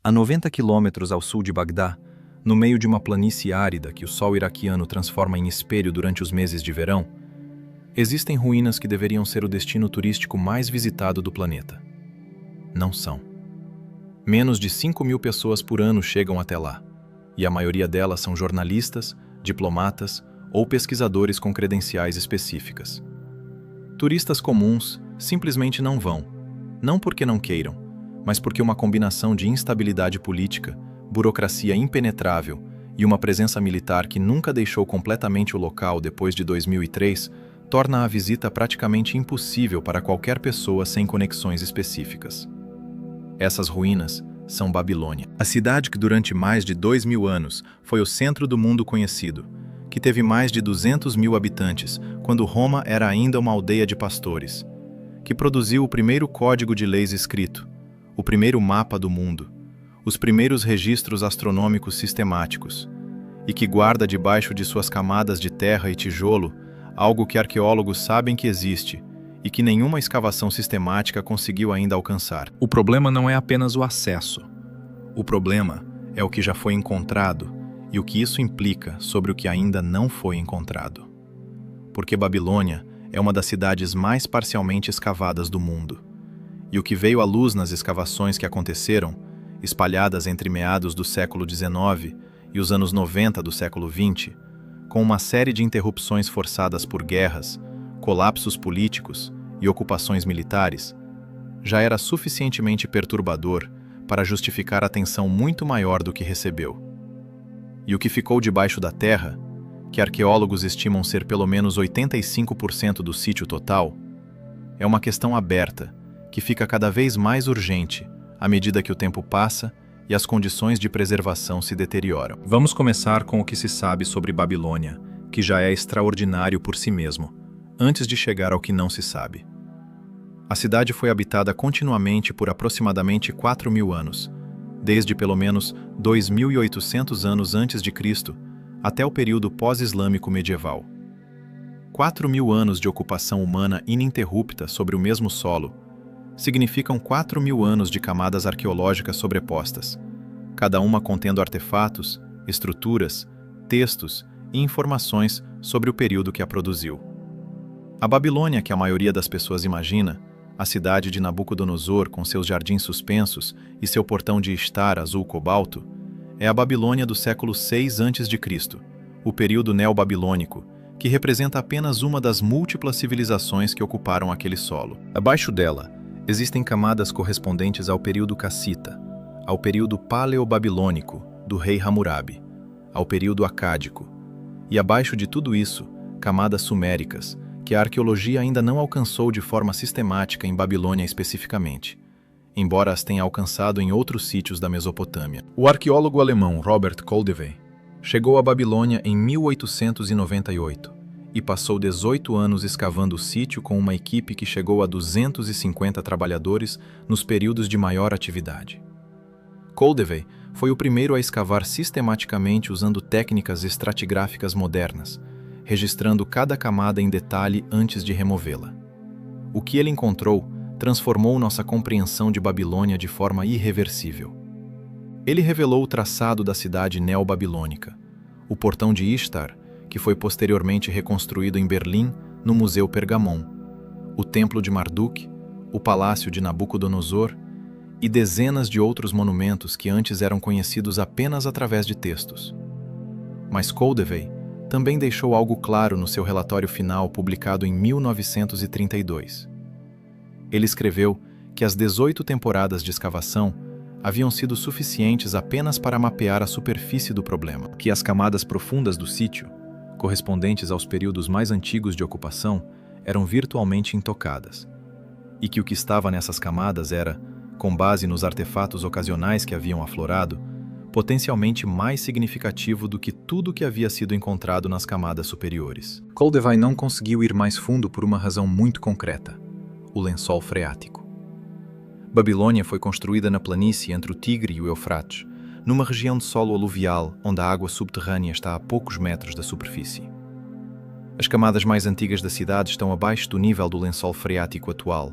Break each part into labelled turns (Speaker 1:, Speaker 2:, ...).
Speaker 1: A 90 quilômetros ao sul de Bagdá, no meio de uma planície árida que o sol iraquiano transforma em espelho durante os meses de verão, existem ruínas que deveriam ser o destino turístico mais visitado do planeta. Não são. Menos de 5.000 pessoas por ano chegam até lá, e a maioria delas são jornalistas, diplomatas ou pesquisadores com credenciais específicas. Turistas comuns simplesmente não vão, não porque não queiram, mas porque uma combinação de instabilidade política, burocracia impenetrável e uma presença militar que nunca deixou completamente o local depois de 2003 torna a visita praticamente impossível para qualquer pessoa sem conexões específicas. Essas ruínas são Babilônia, a cidade que durante mais de 2.000 anos foi o centro do mundo conhecido, que teve mais de 200.000 habitantes quando Roma era ainda uma aldeia de pastores, que produziu o primeiro código de leis escrito, o primeiro mapa do mundo, os primeiros registros astronômicos sistemáticos, e que guarda debaixo de suas camadas de terra e tijolo algo que arqueólogos sabem que existe e que nenhuma escavação sistemática conseguiu ainda alcançar. O problema não é apenas o acesso. O problema é o que já foi encontrado e o que isso implica sobre o que ainda não foi encontrado. Porque Babilônia é uma das cidades mais parcialmente escavadas do mundo. E o que veio à luz nas escavações que aconteceram, espalhadas entre meados do século XIX e os anos 90 do século XX, com uma série de interrupções forçadas por guerras, colapsos políticos e ocupações militares, já era suficientemente perturbador para justificar atenção muito maior do que recebeu. E o que ficou debaixo da terra, que arqueólogos estimam ser pelo menos 85% do sítio total, é uma questão aberta, que fica cada vez mais urgente à medida que o tempo passa e as condições de preservação se deterioram. Vamos começar com o que se sabe sobre Babilônia, que já é extraordinário por si mesmo, antes de chegar ao que não se sabe. A cidade foi habitada continuamente por aproximadamente 4.000 anos, desde pelo menos 2.800 anos antes de Cristo até o período pós-islâmico medieval. 4.000 anos de ocupação humana ininterrupta sobre o mesmo solo significam 4.000 anos de camadas arqueológicas sobrepostas, cada uma contendo artefatos, estruturas, textos e informações sobre o período que a produziu. A Babilônia que a maioria das pessoas imagina, a cidade de Nabucodonosor com seus jardins suspensos e seu portão de Ishtar azul cobalto, é a Babilônia do século 6 a.C., o período neobabilônico, que representa apenas uma das múltiplas civilizações que ocuparam aquele solo. Abaixo dela, existem camadas correspondentes ao período cassita, ao período paleobabilônico, do rei Hammurabi, ao período acádico, e abaixo de tudo isso, camadas suméricas, que a arqueologia ainda não alcançou de forma sistemática em Babilônia especificamente, embora as tenha alcançado em outros sítios da Mesopotâmia. O arqueólogo alemão Robert Koldewey chegou à Babilônia em 1898 e passou 18 anos escavando o sítio com uma equipe que chegou a 250 trabalhadores nos períodos de maior atividade. Koldewey foi o primeiro a escavar sistematicamente usando técnicas estratigráficas modernas, registrando cada camada em detalhe antes de removê-la. O que ele encontrou transformou nossa compreensão de Babilônia de forma irreversível. Ele revelou o traçado da cidade neobabilônica, o portão de Ishtar, que foi posteriormente reconstruído em Berlim, no Museu Pergamon, o Templo de Marduk, o Palácio de Nabucodonosor e dezenas de outros monumentos que antes eram conhecidos apenas através de textos. Mas Koldewey também deixou algo claro no seu relatório final publicado em 1932. Ele escreveu que as 18 temporadas de escavação haviam sido suficientes apenas para mapear a superfície do problema, que as camadas profundas do sítio, correspondentes aos períodos mais antigos de ocupação, eram virtualmente intocadas, e que o que estava nessas camadas era, com base nos artefatos ocasionais que haviam aflorado, potencialmente mais significativo do que tudo que havia sido encontrado nas camadas superiores. Koldewey não conseguiu ir mais fundo por uma razão muito concreta: o lençol freático. Babilônia foi construída na planície entre o Tigre e o Eufrates, numa região de solo aluvial onde a água subterrânea está a poucos metros da superfície. As camadas mais antigas da cidade estão abaixo do nível do lençol freático atual,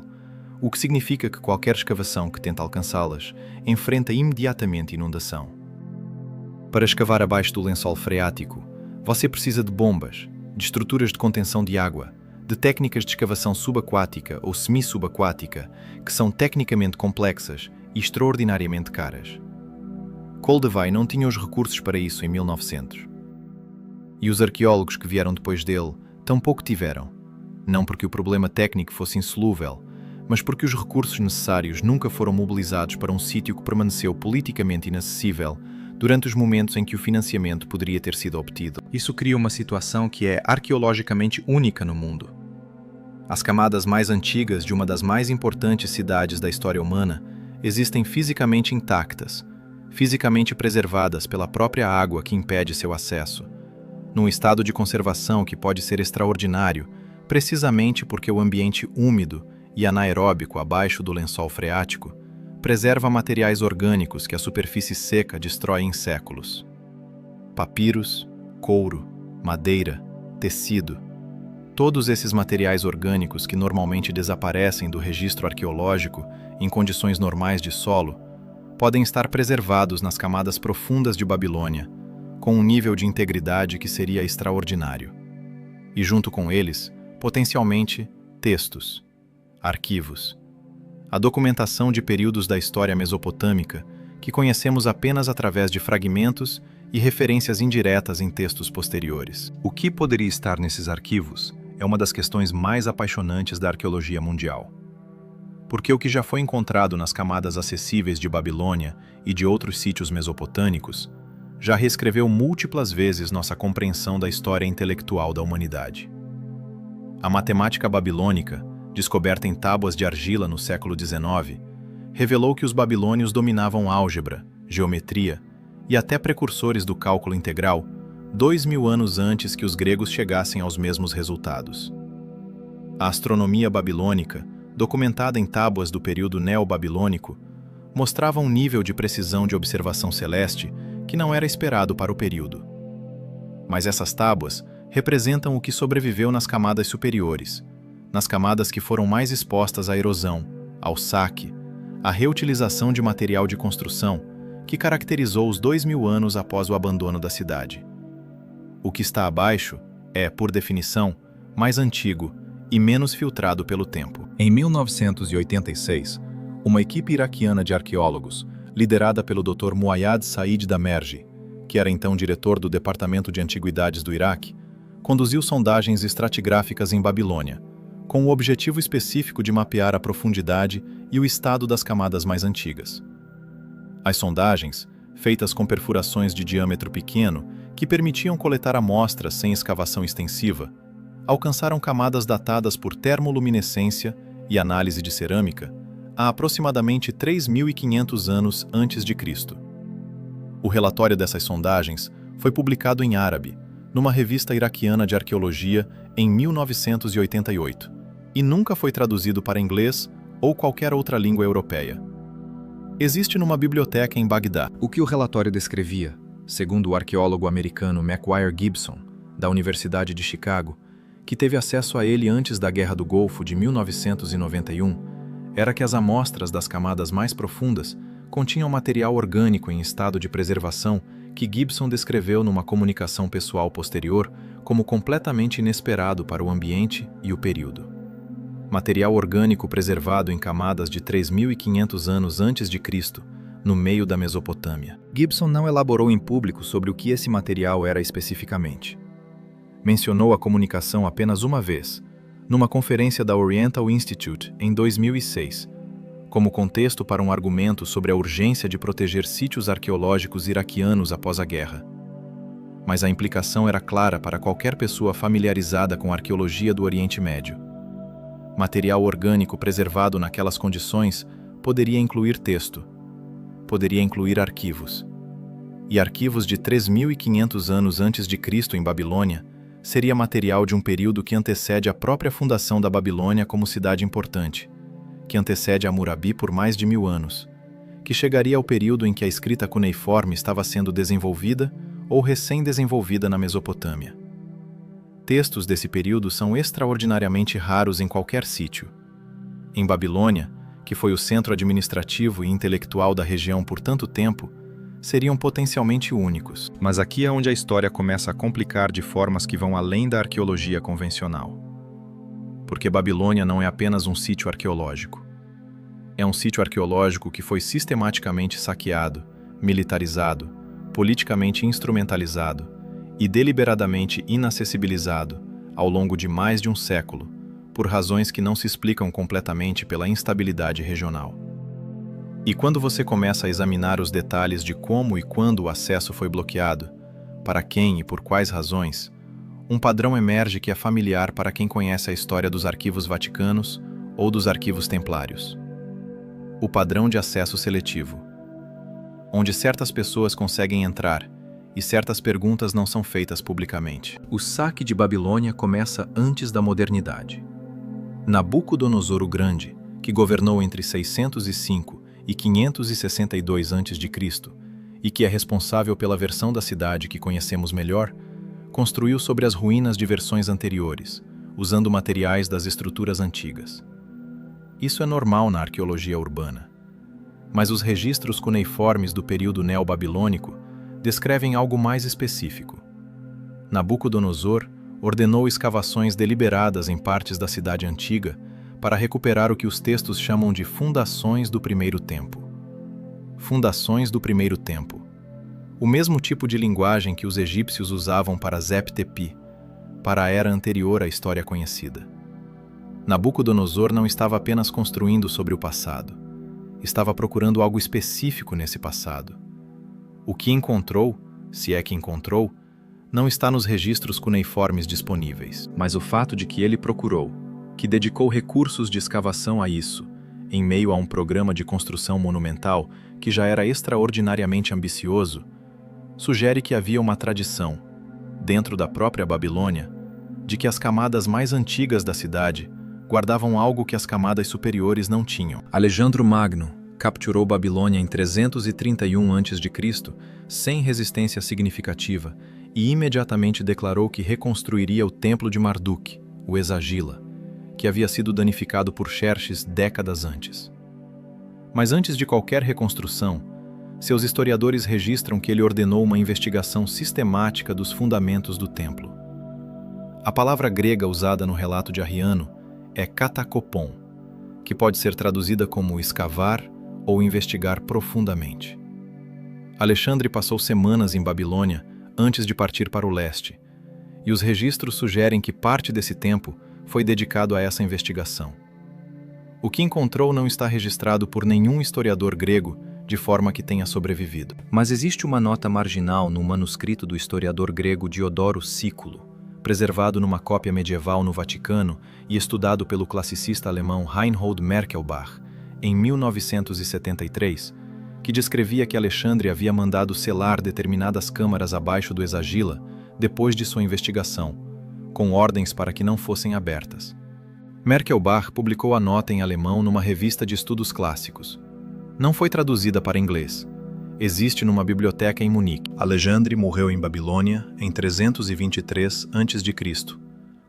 Speaker 1: o que significa que qualquer escavação que tenta alcançá-las enfrenta imediatamente inundação. Para escavar abaixo do lençol freático, você precisa de bombas, de estruturas de contenção de água, de técnicas de escavação subaquática ou semi-subaquática, que são tecnicamente complexas e extraordinariamente caras. Koldewey não tinha os recursos para isso em 1900. E os arqueólogos que vieram depois dele tampouco tiveram, não porque o problema técnico fosse insolúvel, mas porque os recursos necessários nunca foram mobilizados para um sítio que permaneceu politicamente inacessível durante os momentos em que o financiamento poderia ter sido obtido. Isso cria uma situação que é arqueologicamente única no mundo. As camadas mais antigas de uma das mais importantes cidades da história humana existem fisicamente intactas, fisicamente preservadas pela própria água que impede seu acesso, num estado de conservação que pode ser extraordinário, precisamente porque o ambiente úmido e anaeróbico abaixo do lençol freático preserva materiais orgânicos que a superfície seca destrói em séculos. Papiros, couro, madeira, tecido. Todos esses materiais orgânicos que normalmente desaparecem do registro arqueológico em condições normais de solo podem estar preservados nas camadas profundas de Babilônia, com um nível de integridade que seria extraordinário. E junto com eles, potencialmente, textos, arquivos. A documentação de períodos da história mesopotâmica que conhecemos apenas através de fragmentos e referências indiretas em textos posteriores. O que poderia estar nesses arquivos é uma das questões mais apaixonantes da arqueologia mundial. Porque o que já foi encontrado nas camadas acessíveis de Babilônia e de outros sítios mesopotâmicos já reescreveu múltiplas vezes nossa compreensão da história intelectual da humanidade. A matemática babilônica, descoberta em tábuas de argila no século XIX, revelou que os babilônios dominavam álgebra, geometria e até precursores do cálculo integral 2000 anos antes que os gregos chegassem aos mesmos resultados. A astronomia babilônica, documentada em tábuas do período neobabilônico, mostrava um nível de precisão de observação celeste que não era esperado para o período. Mas essas tábuas representam o que sobreviveu nas camadas superiores, nas camadas que foram mais expostas à erosão, ao saque, à reutilização de material de construção que caracterizou os 2000 anos após o abandono da cidade. O que está abaixo é, por definição, mais antigo e menos filtrado pelo tempo. Em 1986, uma equipe iraquiana de arqueólogos, liderada pelo Dr. Muayyad Said Damerji, que era então diretor do Departamento de Antiguidades do Iraque, conduziu sondagens estratigráficas em Babilônia, com o objetivo específico de mapear a profundidade e o estado das camadas mais antigas. As sondagens, feitas com perfurações de diâmetro pequeno, que permitiam coletar amostras sem escavação extensiva, alcançaram camadas datadas por termoluminescência e análise de cerâmica há aproximadamente 3.500 anos antes de Cristo. O relatório dessas sondagens foi publicado em árabe, numa revista iraquiana de arqueologia, em 1988, e nunca foi traduzido para inglês ou qualquer outra língua europeia. Existe numa biblioteca em Bagdá. O que o relatório descrevia, segundo o arqueólogo americano Macquarie Gibson, da Universidade de Chicago, que teve acesso a ele antes da Guerra do Golfo de 1991, era que as amostras das camadas mais profundas continham material orgânico em estado de preservação que Gibson descreveu numa comunicação pessoal posterior como completamente inesperado para o ambiente e o período. Material orgânico preservado em camadas de 3.500 anos antes de Cristo, no meio da Mesopotâmia. Gibson não elaborou em público sobre o que esse material era especificamente. Mencionou a comunicação apenas uma vez, numa conferência da Oriental Institute em 2006, como contexto para um argumento sobre a urgência de proteger sítios arqueológicos iraquianos após a guerra. Mas a implicação era clara para qualquer pessoa familiarizada com a arqueologia do Oriente Médio. Material orgânico preservado naquelas condições poderia incluir texto, poderia incluir arquivos. E arquivos de 3.500 anos antes de Cristo em Babilônia seria material de um período que antecede a própria fundação da Babilônia como cidade importante, que antecede Hammurabi por mais de 1000 anos, que chegaria ao período em que a escrita cuneiforme estava sendo desenvolvida ou recém-desenvolvida na Mesopotâmia. Textos desse período são extraordinariamente raros em qualquer sítio. Em Babilônia, que foi o centro administrativo e intelectual da região por tanto tempo, seriam potencialmente únicos. Mas aqui é onde a história começa a complicar de formas que vão além da arqueologia convencional. Porque Babilônia não é apenas um sítio arqueológico. É um sítio arqueológico que foi sistematicamente saqueado, militarizado, politicamente instrumentalizado e deliberadamente inacessibilizado ao longo de mais de um século, por razões que não se explicam completamente pela instabilidade regional. E quando você começa a examinar os detalhes de como e quando o acesso foi bloqueado, para quem e por quais razões, um padrão emerge que é familiar para quem conhece a história dos arquivos vaticanos ou dos arquivos templários. O padrão de acesso seletivo, onde certas pessoas conseguem entrar e certas perguntas não são feitas publicamente. O saque de Babilônia começa antes da modernidade. Nabucodonosor o Grande, que governou entre 605 e 562 a.C., e que é responsável pela versão da cidade que conhecemos melhor, construiu sobre as ruínas de versões anteriores, usando materiais das estruturas antigas. Isso é normal na arqueologia urbana. Mas os registros cuneiformes do período neobabilônico descrevem algo mais específico. Nabucodonosor ordenou escavações deliberadas em partes da cidade antiga para recuperar o que os textos chamam de fundações do primeiro tempo. Fundações do primeiro tempo. O mesmo tipo de linguagem que os egípcios usavam para Zep-Tepi, para a era anterior à história conhecida. Nabucodonosor não estava apenas construindo sobre o passado. Estava procurando algo específico nesse passado. O que encontrou, se é que encontrou, não está nos registros cuneiformes disponíveis. Mas o fato de que ele procurou, que dedicou recursos de escavação a isso, em meio a um programa de construção monumental que já era extraordinariamente ambicioso, sugere que havia uma tradição, dentro da própria Babilônia, de que as camadas mais antigas da cidade guardavam algo que as camadas superiores não tinham. Alejandro Magno capturou Babilônia em 331 a.C., sem resistência significativa, e imediatamente declarou que reconstruiria o templo de Marduk, o Esagila, que havia sido danificado por Xerxes décadas antes. Mas antes de qualquer reconstrução, seus historiadores registram que ele ordenou uma investigação sistemática dos fundamentos do templo. A palavra grega usada no relato de Arriano é katakopon, que pode ser traduzida como escavar ou investigar profundamente. Alexandre passou semanas em Babilônia antes de partir para o leste, e os registros sugerem que parte desse tempo foi dedicado a essa investigação. O que encontrou não está registrado por nenhum historiador grego de forma que tenha sobrevivido. Mas existe uma nota marginal no manuscrito do historiador grego Diodoro Sículo, preservado numa cópia medieval no Vaticano e estudado pelo classicista alemão Reinhold Merkelbach, em 1973, que descrevia que Alexandre havia mandado selar determinadas câmaras abaixo do Esagila depois de sua investigação, com ordens para que não fossem abertas. Merkelbach publicou a nota em alemão numa revista de estudos clássicos. Não foi traduzida para inglês. Existe numa biblioteca em Munique. Alexandre morreu em Babilônia em 323 a.C.,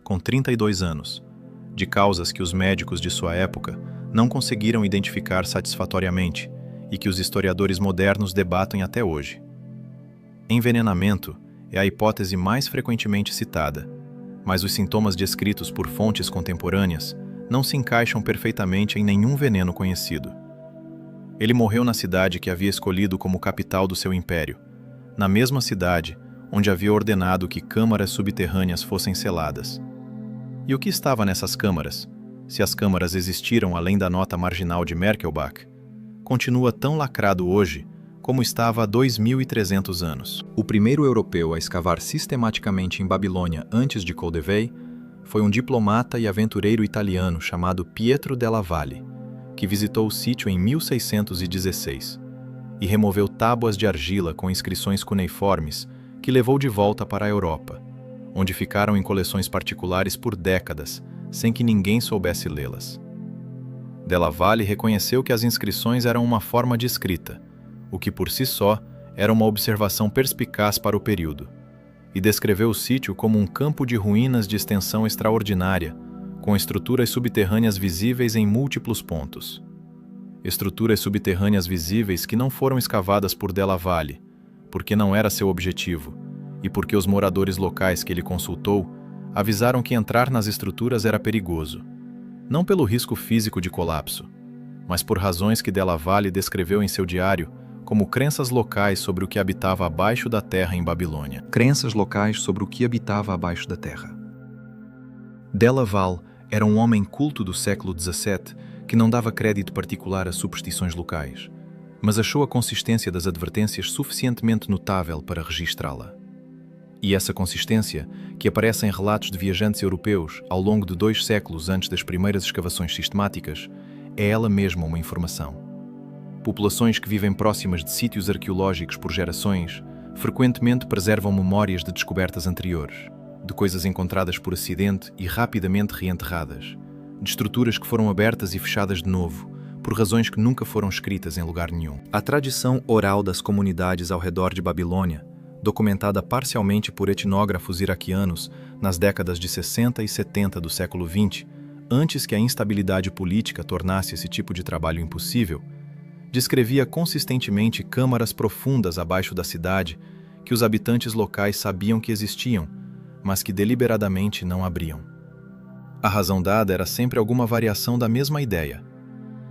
Speaker 1: com 32 anos, de causas que os médicos de sua época não conseguiram identificar satisfatoriamente e que os historiadores modernos debatem até hoje. Envenenamento é a hipótese mais frequentemente citada, mas os sintomas descritos por fontes contemporâneas não se encaixam perfeitamente em nenhum veneno conhecido. Ele morreu na cidade que havia escolhido como capital do seu império, na mesma cidade onde havia ordenado que câmaras subterrâneas fossem seladas. E o que estava nessas câmaras, se as câmaras existiram além da nota marginal de Merkelbach, continua tão lacrado hoje como estava há 2.300 anos. O primeiro europeu a escavar sistematicamente em Babilônia antes de Koldevei foi um diplomata e aventureiro italiano chamado Pietro della Valle, que visitou o sítio em 1616 e removeu tábuas de argila com inscrições cuneiformes que levou de volta para a Europa, onde ficaram em coleções particulares por décadas, sem que ninguém soubesse lê-las. Della Valle reconheceu que as inscrições eram uma forma de escrita, o que por si só era uma observação perspicaz para o período, e descreveu o sítio como um campo de ruínas de extensão extraordinária, com estruturas subterrâneas visíveis em múltiplos pontos. estruturas subterrâneas visíveis que não foram escavadas por Della Valle, porque não era seu objetivo, e porque os moradores locais que ele consultou avisaram que entrar nas estruturas era perigoso, não pelo risco físico de colapso, mas por razões que Della Valle descreveu em seu diário como crenças locais sobre o que habitava abaixo da terra em Babilônia.
Speaker 2: Crenças locais sobre o que habitava abaixo da terra.
Speaker 1: Della Valle era um homem culto do século XVII que não dava crédito particular a superstições locais, mas achou a consistência das advertências suficientemente notável para registrá-la. E essa consistência, que aparece em relatos de viajantes europeus ao longo de 2 séculos antes das primeiras escavações sistemáticas, é ela mesma uma informação. Populações que vivem próximas de sítios arqueológicos por gerações frequentemente preservam memórias de descobertas anteriores, de coisas encontradas por acidente e rapidamente reenterradas, de estruturas que foram abertas e fechadas de novo, por razões que nunca foram escritas em lugar nenhum.
Speaker 2: A tradição oral das comunidades ao redor de Babilônia, documentada parcialmente por etnógrafos iraquianos nas décadas de 60 e 70 do século XX, antes que a instabilidade política tornasse esse tipo de trabalho impossível, descrevia consistentemente câmaras profundas abaixo da cidade que os habitantes locais sabiam que existiam, mas que deliberadamente não abriam. A razão dada era sempre alguma variação da mesma ideia.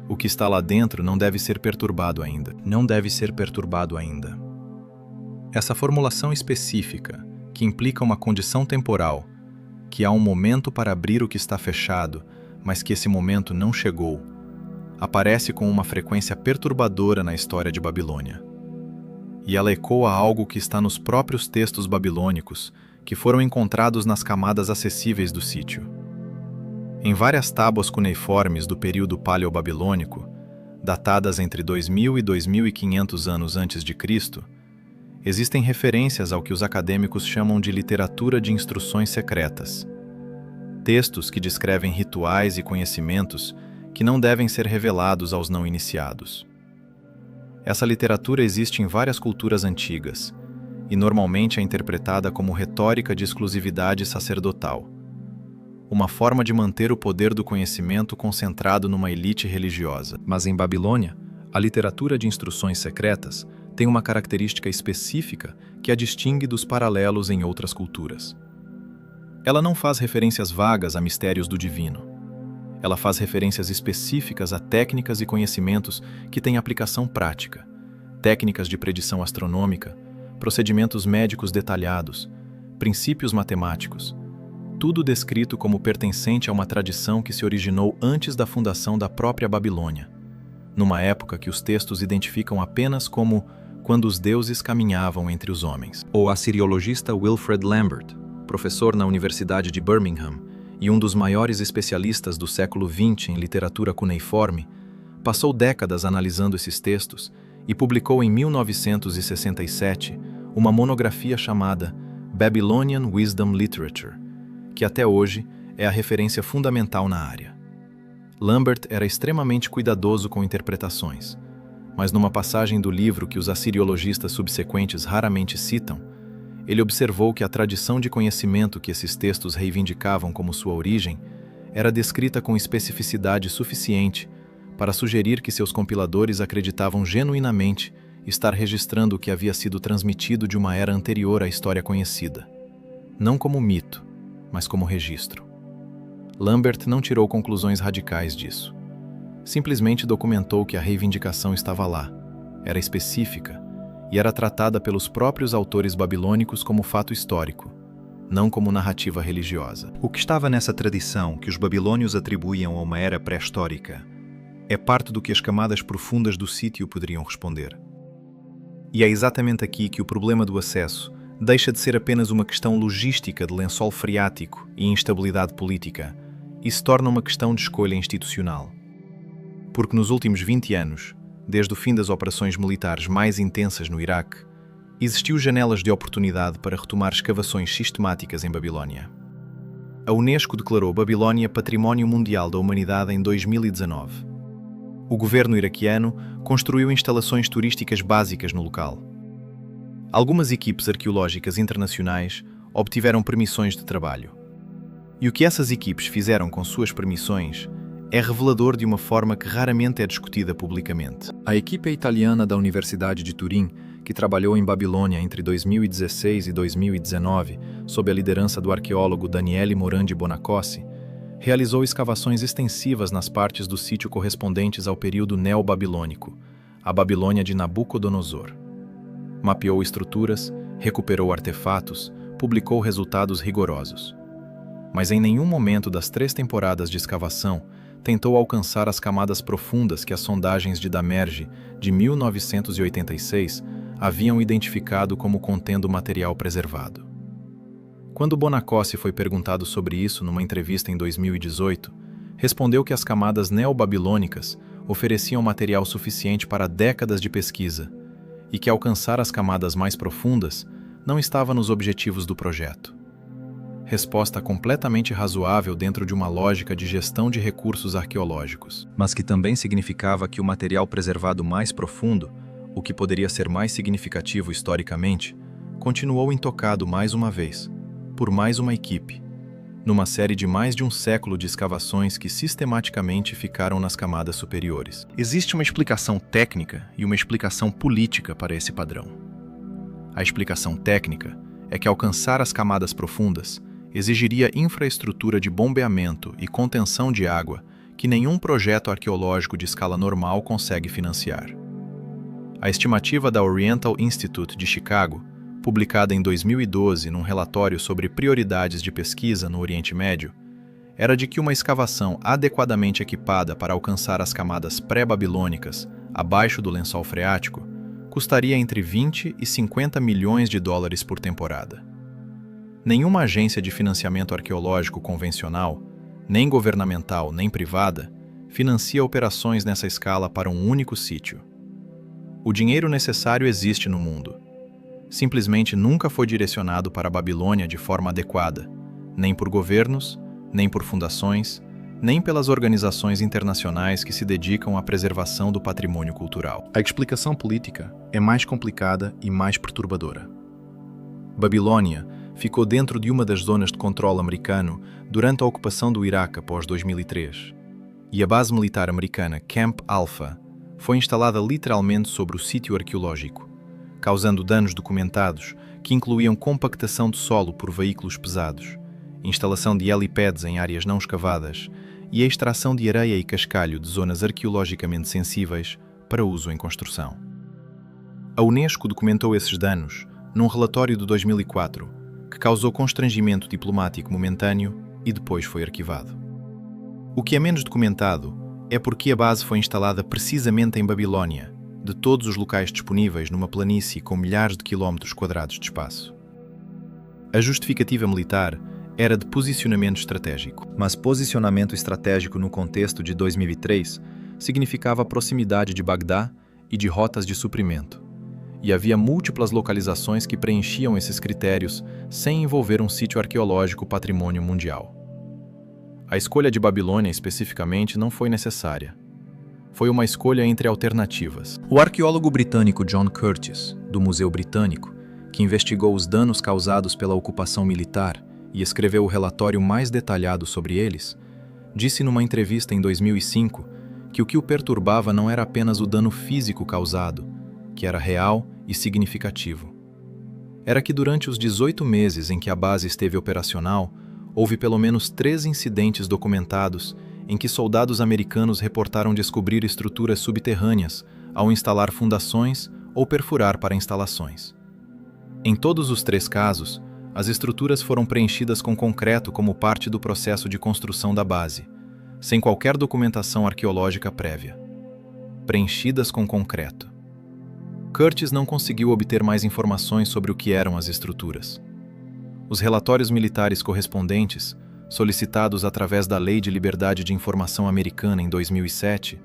Speaker 2: O que está lá dentro não deve ser perturbado ainda. Não deve ser perturbado ainda.
Speaker 1: Essa formulação específica, que implica uma condição temporal, que há um momento para abrir o que está fechado, mas que esse momento não chegou, aparece com uma frequência perturbadora na história de Babilônia. E ela ecoa algo que está nos próprios textos babilônicos, que foram encontrados nas camadas acessíveis do sítio. Em várias tábuas cuneiformes do período paleobabilônico, datadas entre 2000 e 2500 anos antes de Cristo, existem referências ao que os acadêmicos chamam de literatura de instruções secretas. Textos que descrevem rituais e conhecimentos que não devem ser revelados aos não iniciados. Essa literatura existe em várias culturas antigas, e normalmente é interpretada como retórica de exclusividade sacerdotal, uma forma de manter o poder do conhecimento concentrado numa elite religiosa.
Speaker 2: Mas em Babilônia, a literatura de instruções secretas tem uma característica específica que a distingue dos paralelos em outras culturas. Ela não faz referências vagas a mistérios do divino. Ela faz referências específicas a técnicas e conhecimentos que têm aplicação prática, técnicas de predição astronômica, procedimentos médicos detalhados, princípios matemáticos, tudo descrito como pertencente a uma tradição que se originou antes da fundação da própria Babilônia, numa época que os textos identificam apenas como quando os deuses caminhavam entre os homens. O assiriologista Wilfred Lambert, professor na Universidade de Birmingham e um dos maiores especialistas do século XX em literatura cuneiforme, passou décadas analisando esses textos e publicou em 1967 uma monografia chamada Babylonian Wisdom Literature, que até hoje é a referência fundamental na área. Lambert era extremamente cuidadoso com interpretações, mas numa passagem do livro que os assiriologistas subsequentes raramente citam, ele observou que a tradição de conhecimento que esses textos reivindicavam como sua origem era descrita com especificidade suficiente para sugerir que seus compiladores acreditavam genuinamente estar registrando o que havia sido transmitido de uma era anterior à história conhecida, não como mito, mas como registro. Lambert não tirou conclusões radicais disso. Simplesmente documentou que a reivindicação estava lá, era específica e era tratada pelos próprios autores babilônicos como fato histórico, não como narrativa religiosa. O que estava nessa tradição que os babilônios atribuíam a uma era pré-histórica é parte do que as camadas profundas do sítio poderiam responder. E é exatamente aqui que o problema do acesso deixa de ser apenas uma questão logística de lençol freático e instabilidade política e se torna uma questão de escolha institucional. Porque nos últimos 20 anos, desde o fim das operações militares mais intensas no Iraque, existiu janelas de oportunidade para retomar escavações sistemáticas em Babilônia. A Unesco declarou Babilônia Património Mundial da Humanidade em 2019. O governo iraquiano construiu instalações turísticas básicas no local. Algumas equipes arqueológicas internacionais obtiveram permissões de trabalho. E o que essas equipes fizeram com suas permissões é revelador de uma forma que raramente é discutida publicamente. A equipe italiana da Universidade de Turim, que trabalhou em Babilônia entre 2016 e 2019, sob a liderança do arqueólogo Daniele Morandi Bonacossi, realizou escavações extensivas nas partes do sítio correspondentes ao período neobabilônico, a Babilônia de Nabucodonosor. Mapeou estruturas, recuperou artefatos, publicou resultados rigorosos. Mas em nenhum momento das 3 temporadas de escavação tentou alcançar as camadas profundas que as sondagens de Damerge, de 1986, haviam identificado como contendo material preservado. Quando Bonacossi foi perguntado sobre isso numa entrevista em 2018, respondeu que as camadas neobabilônicas ofereciam material suficiente para décadas de pesquisa e que alcançar as camadas mais profundas não estava nos objetivos do projeto. Resposta completamente razoável dentro de uma lógica de gestão de recursos arqueológicos, mas que também significava que o material preservado mais profundo, o que poderia ser mais significativo historicamente, continuou intocado mais uma vez, por mais uma equipe, numa série de mais de um século de escavações que sistematicamente ficaram nas camadas superiores. Existe uma explicação técnica e uma explicação política para esse padrão. A explicação técnica é que alcançar as camadas profundas exigiria infraestrutura de bombeamento e contenção de água que nenhum projeto arqueológico de escala normal consegue financiar. A estimativa da Oriental Institute de Chicago, publicada em 2012 num relatório sobre prioridades de pesquisa no Oriente Médio, era de que uma escavação adequadamente equipada para alcançar as camadas pré-babilônicas, abaixo do lençol freático, custaria entre 20 e 50 milhões de dólares por temporada. Nenhuma agência de financiamento arqueológico convencional, nem governamental nem privada, financia operações nessa escala para um único sítio. O dinheiro necessário existe no mundo. Simplesmente nunca foi direcionado para a Babilônia de forma adequada, nem por governos, nem por fundações, nem pelas organizações internacionais que se dedicam à preservação do patrimônio cultural. A explicação política é mais complicada e mais perturbadora. Babilônia ficou dentro de uma das zonas de controle americano durante a ocupação do Iraque após 2003, e a base militar americana Camp Alpha foi instalada literalmente sobre o sítio arqueológico, causando danos documentados que incluíam compactação de solo por veículos pesados, instalação de helipads em áreas não escavadas e a extração de areia e cascalho de zonas arqueologicamente sensíveis para uso em construção. A Unesco documentou esses danos num relatório de 2004, que causou constrangimento diplomático momentâneo e depois foi arquivado. O que é menos documentado é porque a base foi instalada precisamente em Babilônia, de todos os locais disponíveis numa planície com milhares de quilómetros quadrados de espaço. A justificativa militar era de posicionamento estratégico, mas posicionamento estratégico no contexto de 2003 significava a proximidade de Bagdá e de rotas de suprimento. E havia múltiplas localizações que preenchiam esses critérios sem envolver um sítio arqueológico patrimônio mundial. A escolha de Babilônia especificamente não foi necessária. Foi uma escolha entre alternativas. O arqueólogo britânico John Curtis, do Museu Britânico, que investigou os danos causados pela ocupação militar e escreveu o relatório mais detalhado sobre eles, disse numa entrevista em 2005 que o que o perturbava não era apenas o dano físico causado, que era real e significativo. Era que durante os 18 meses em que a base esteve operacional, houve pelo menos 3 incidentes documentados em que soldados americanos reportaram descobrir estruturas subterrâneas ao instalar fundações ou perfurar para instalações. Em todos os 3 casos, as estruturas foram preenchidas com concreto como parte do processo de construção da base, sem qualquer documentação arqueológica prévia. Preenchidas com concreto. Curtis não conseguiu obter mais informações sobre o que eram as estruturas. Os relatórios militares correspondentes, solicitados através da Lei de Liberdade de Informação Americana em 2007,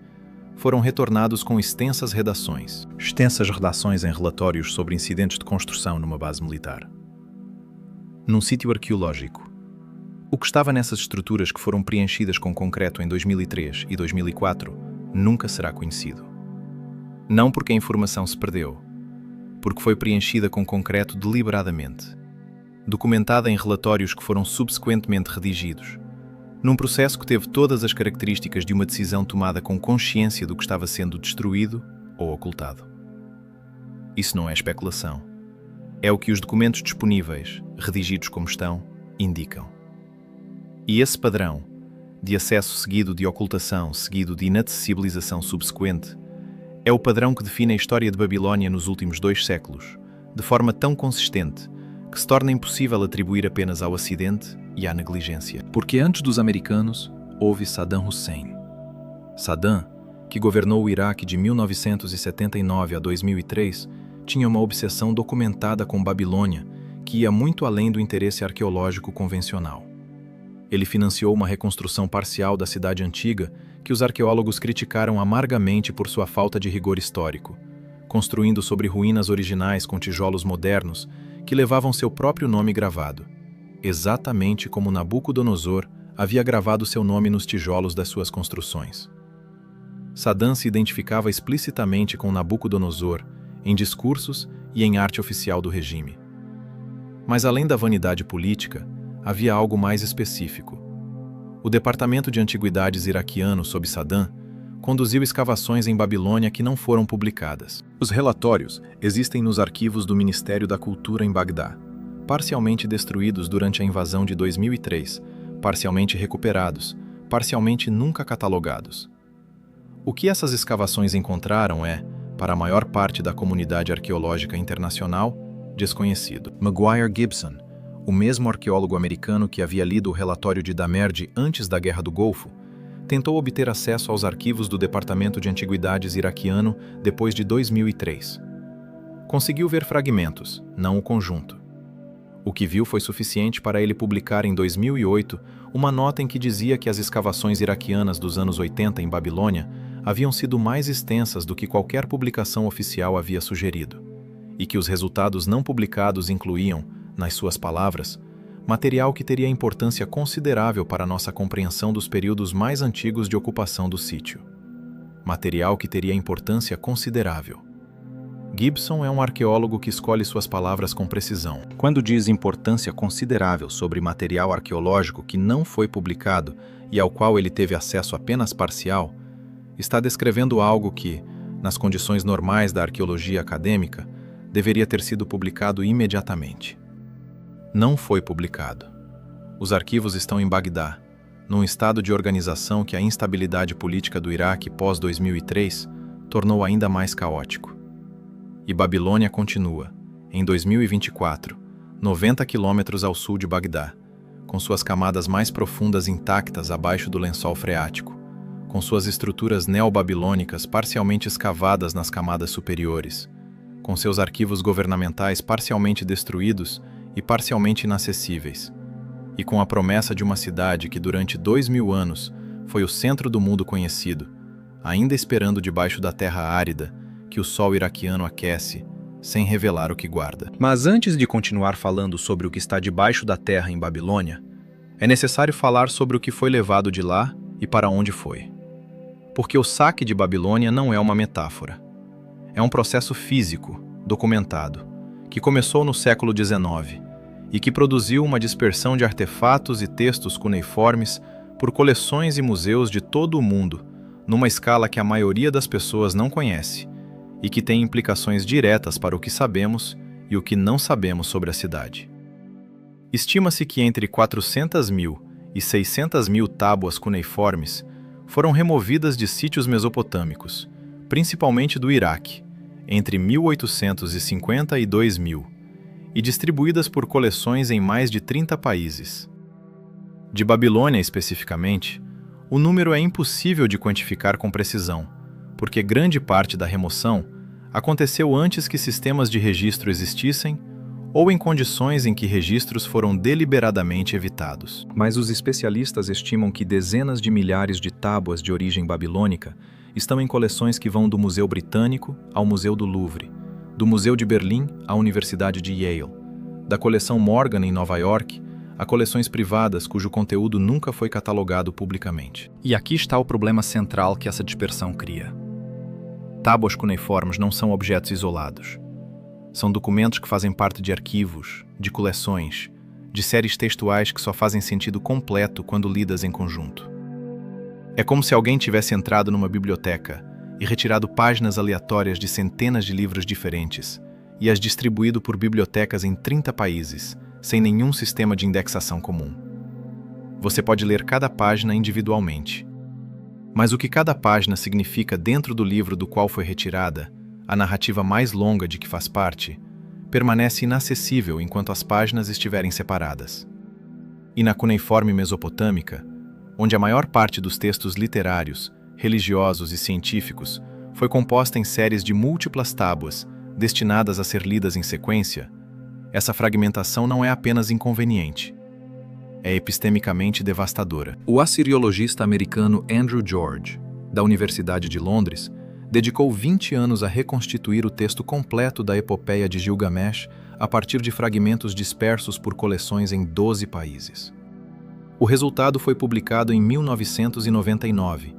Speaker 2: foram retornados com extensas redações em relatórios sobre incidentes de construção numa base militar. Num sítio arqueológico. O que estava nessas estruturas que foram preenchidas com concreto em 2003 e 2004 nunca será conhecido. Não porque a informação se perdeu, porque foi preenchida com concreto deliberadamente, documentada em relatórios que foram subsequentemente redigidos, num processo que teve todas as características de uma decisão tomada com consciência do que estava sendo destruído ou ocultado. Isso não é especulação. É o que os documentos disponíveis, redigidos como estão, indicam. E esse padrão, de acesso seguido de ocultação, seguido de inacessibilização subsequente, é o padrão que define a história de Babilônia nos últimos 2 séculos, de forma tão consistente que se torna impossível atribuir apenas ao acidente e à negligência. Porque antes dos americanos, houve Saddam Hussein. Saddam, que governou o Iraque de 1979 a 2003, tinha uma obsessão documentada com Babilônia que ia muito além do interesse arqueológico convencional. Ele financiou uma reconstrução parcial da cidade antiga que os arqueólogos criticaram amargamente por sua falta de rigor histórico, construindo sobre ruínas originais com tijolos modernos que levavam seu próprio nome gravado, exatamente como Nabucodonosor havia gravado seu nome nos tijolos das suas construções. Saddam se identificava explicitamente com Nabucodonosor em discursos e em arte oficial do regime. Mas além da vanidade política, havia algo mais específico. O Departamento de Antiguidades iraquiano, sob Saddam, conduziu escavações em Babilônia que não foram publicadas. Os relatórios existem nos arquivos do Ministério da Cultura em Bagdá, parcialmente destruídos durante a invasão de 2003, parcialmente recuperados, parcialmente nunca catalogados. O que essas escavações encontraram é, para a maior parte da comunidade arqueológica internacional, desconhecido. Maguire Gibson, o mesmo arqueólogo americano que havia lido o relatório de Damerdi antes da Guerra do Golfo, tentou obter acesso aos arquivos do Departamento de Antiguidades iraquiano depois de 2003. Conseguiu ver fragmentos, não o conjunto. O que viu foi suficiente para ele publicar em 2008 uma nota em que dizia que as escavações iraquianas dos anos 80 em Babilônia haviam sido mais extensas do que qualquer publicação oficial havia sugerido, e que os resultados não publicados incluíam, nas suas palavras, material que teria importância considerável para nossa compreensão dos períodos mais antigos de ocupação do sítio. Material que teria importância considerável. Gibson é um arqueólogo que escolhe suas palavras com precisão. Quando diz importância considerável sobre material arqueológico que não foi publicado e ao qual ele teve acesso apenas parcial, está descrevendo algo que, nas condições normais da arqueologia acadêmica, deveria ter sido publicado imediatamente. Não foi publicado. Os arquivos estão em Bagdá, num estado de organização que a instabilidade política do Iraque pós-2003 tornou ainda mais caótico. E Babilônia continua, em 2024, 90 quilômetros ao sul de Bagdá, com suas camadas mais profundas intactas abaixo do lençol freático, com suas estruturas neobabilônicas parcialmente escavadas nas camadas superiores, com seus arquivos governamentais parcialmente destruídos e parcialmente inacessíveis, e com a promessa de uma cidade que durante 2000 anos foi o centro do mundo conhecido, ainda esperando debaixo da terra árida que o sol iraquiano aquece, sem revelar o que guarda. Mas antes de continuar falando sobre o que está debaixo da terra em Babilônia, é necessário falar sobre o que foi levado de lá e para onde foi. Porque o saque de Babilônia não é uma metáfora. É um processo físico, documentado, que começou no século XIX e que produziu uma dispersão de artefatos e textos cuneiformes por coleções e museus de todo o mundo, numa escala que a maioria das pessoas não conhece e que tem implicações diretas para o que sabemos e o que não sabemos sobre a cidade. Estima-se que entre 400 mil e 600 mil tábuas cuneiformes foram removidas de sítios mesopotâmicos, principalmente do Iraque, entre 1850 e 2000, e distribuídas por coleções em mais de 30 países. De Babilônia especificamente, o número é impossível de quantificar com precisão, porque grande parte da remoção aconteceu antes que sistemas de registro existissem ou em condições em que registros foram deliberadamente evitados. Mas os especialistas estimam que dezenas de milhares de tábuas de origem babilônica estão em coleções que vão do Museu Britânico ao Museu do Louvre, do Museu de Berlim à Universidade de Yale, da coleção Morgan em Nova York a coleções privadas cujo conteúdo nunca foi catalogado publicamente. E aqui está o problema central que essa dispersão cria. Tábuas cuneiformes não são objetos isolados. São documentos que fazem parte de arquivos, de coleções,
Speaker 1: de séries textuais que só fazem sentido completo quando lidas em conjunto. É como se alguém tivesse entrado numa biblioteca e retirado páginas aleatórias de centenas de livros diferentes e as distribuído por bibliotecas em 30 países, sem nenhum sistema de indexação comum. Você pode ler cada página individualmente. Mas o que cada página significa dentro do livro do qual foi retirada, a narrativa mais longa de que faz parte, permanece inacessível enquanto as páginas estiverem separadas. E na cuneiforme mesopotâmica, onde a maior parte dos textos literários, religiosos e científicos foi composta em séries de múltiplas tábuas destinadas a ser lidas em sequência, essa fragmentação não é apenas inconveniente, é epistemicamente devastadora.
Speaker 2: O assiriologista americano Andrew George, da Universidade de Londres, dedicou 20 anos a reconstituir o texto completo da epopeia de Gilgamesh a partir de fragmentos dispersos por coleções em 12 países. O resultado foi publicado em 1999,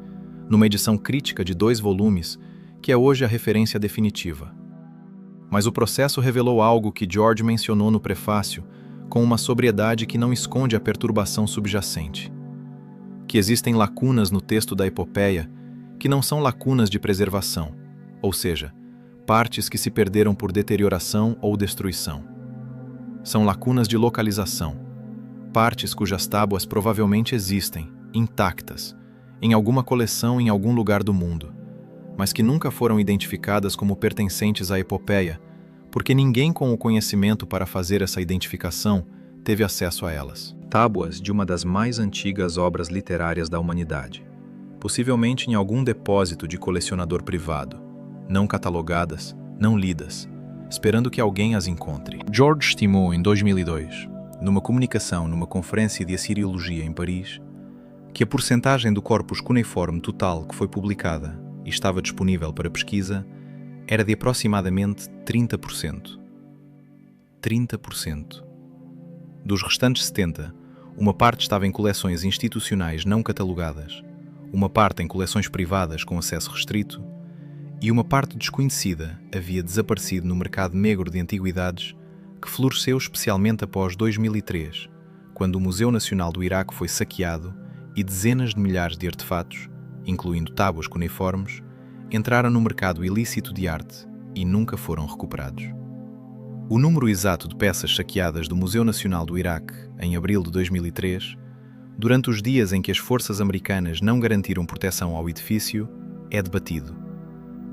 Speaker 2: numa edição crítica de 2 volumes, que é hoje a referência definitiva. Mas o processo revelou algo que George mencionou no prefácio, com uma sobriedade que não esconde a perturbação subjacente. Que existem lacunas no texto da epopeia que não são lacunas de preservação, ou seja, partes que se perderam por deterioração ou destruição. São lacunas de localização, partes cujas tábuas provavelmente existem, intactas, em alguma coleção em algum lugar do mundo, mas que nunca foram identificadas como pertencentes à epopeia, porque ninguém com o conhecimento para fazer essa identificação teve acesso a elas. Tábuas de uma das mais antigas obras literárias da humanidade, possivelmente em algum depósito de colecionador privado, não catalogadas, não lidas, esperando que alguém as encontre. George estimou em 2002, numa comunicação numa conferência de assiriologia em Paris, que a porcentagem do corpus cuneiforme total que foi publicada e estava disponível para pesquisa era de aproximadamente 30%. 30%. Dos restantes 70%, uma parte estava em coleções institucionais não catalogadas, uma parte em coleções privadas com acesso restrito e uma parte desconhecida havia desaparecido no mercado negro de antiguidades que floresceu especialmente após 2003, quando o Museu Nacional do Iraque foi saqueado e dezenas de milhares de artefatos, incluindo tábuas cuneiformes, entraram no mercado ilícito de arte e nunca foram recuperados. O número exato de peças saqueadas do Museu Nacional do Iraque em abril de 2003, durante os dias em que as forças americanas não garantiram proteção ao edifício, é debatido.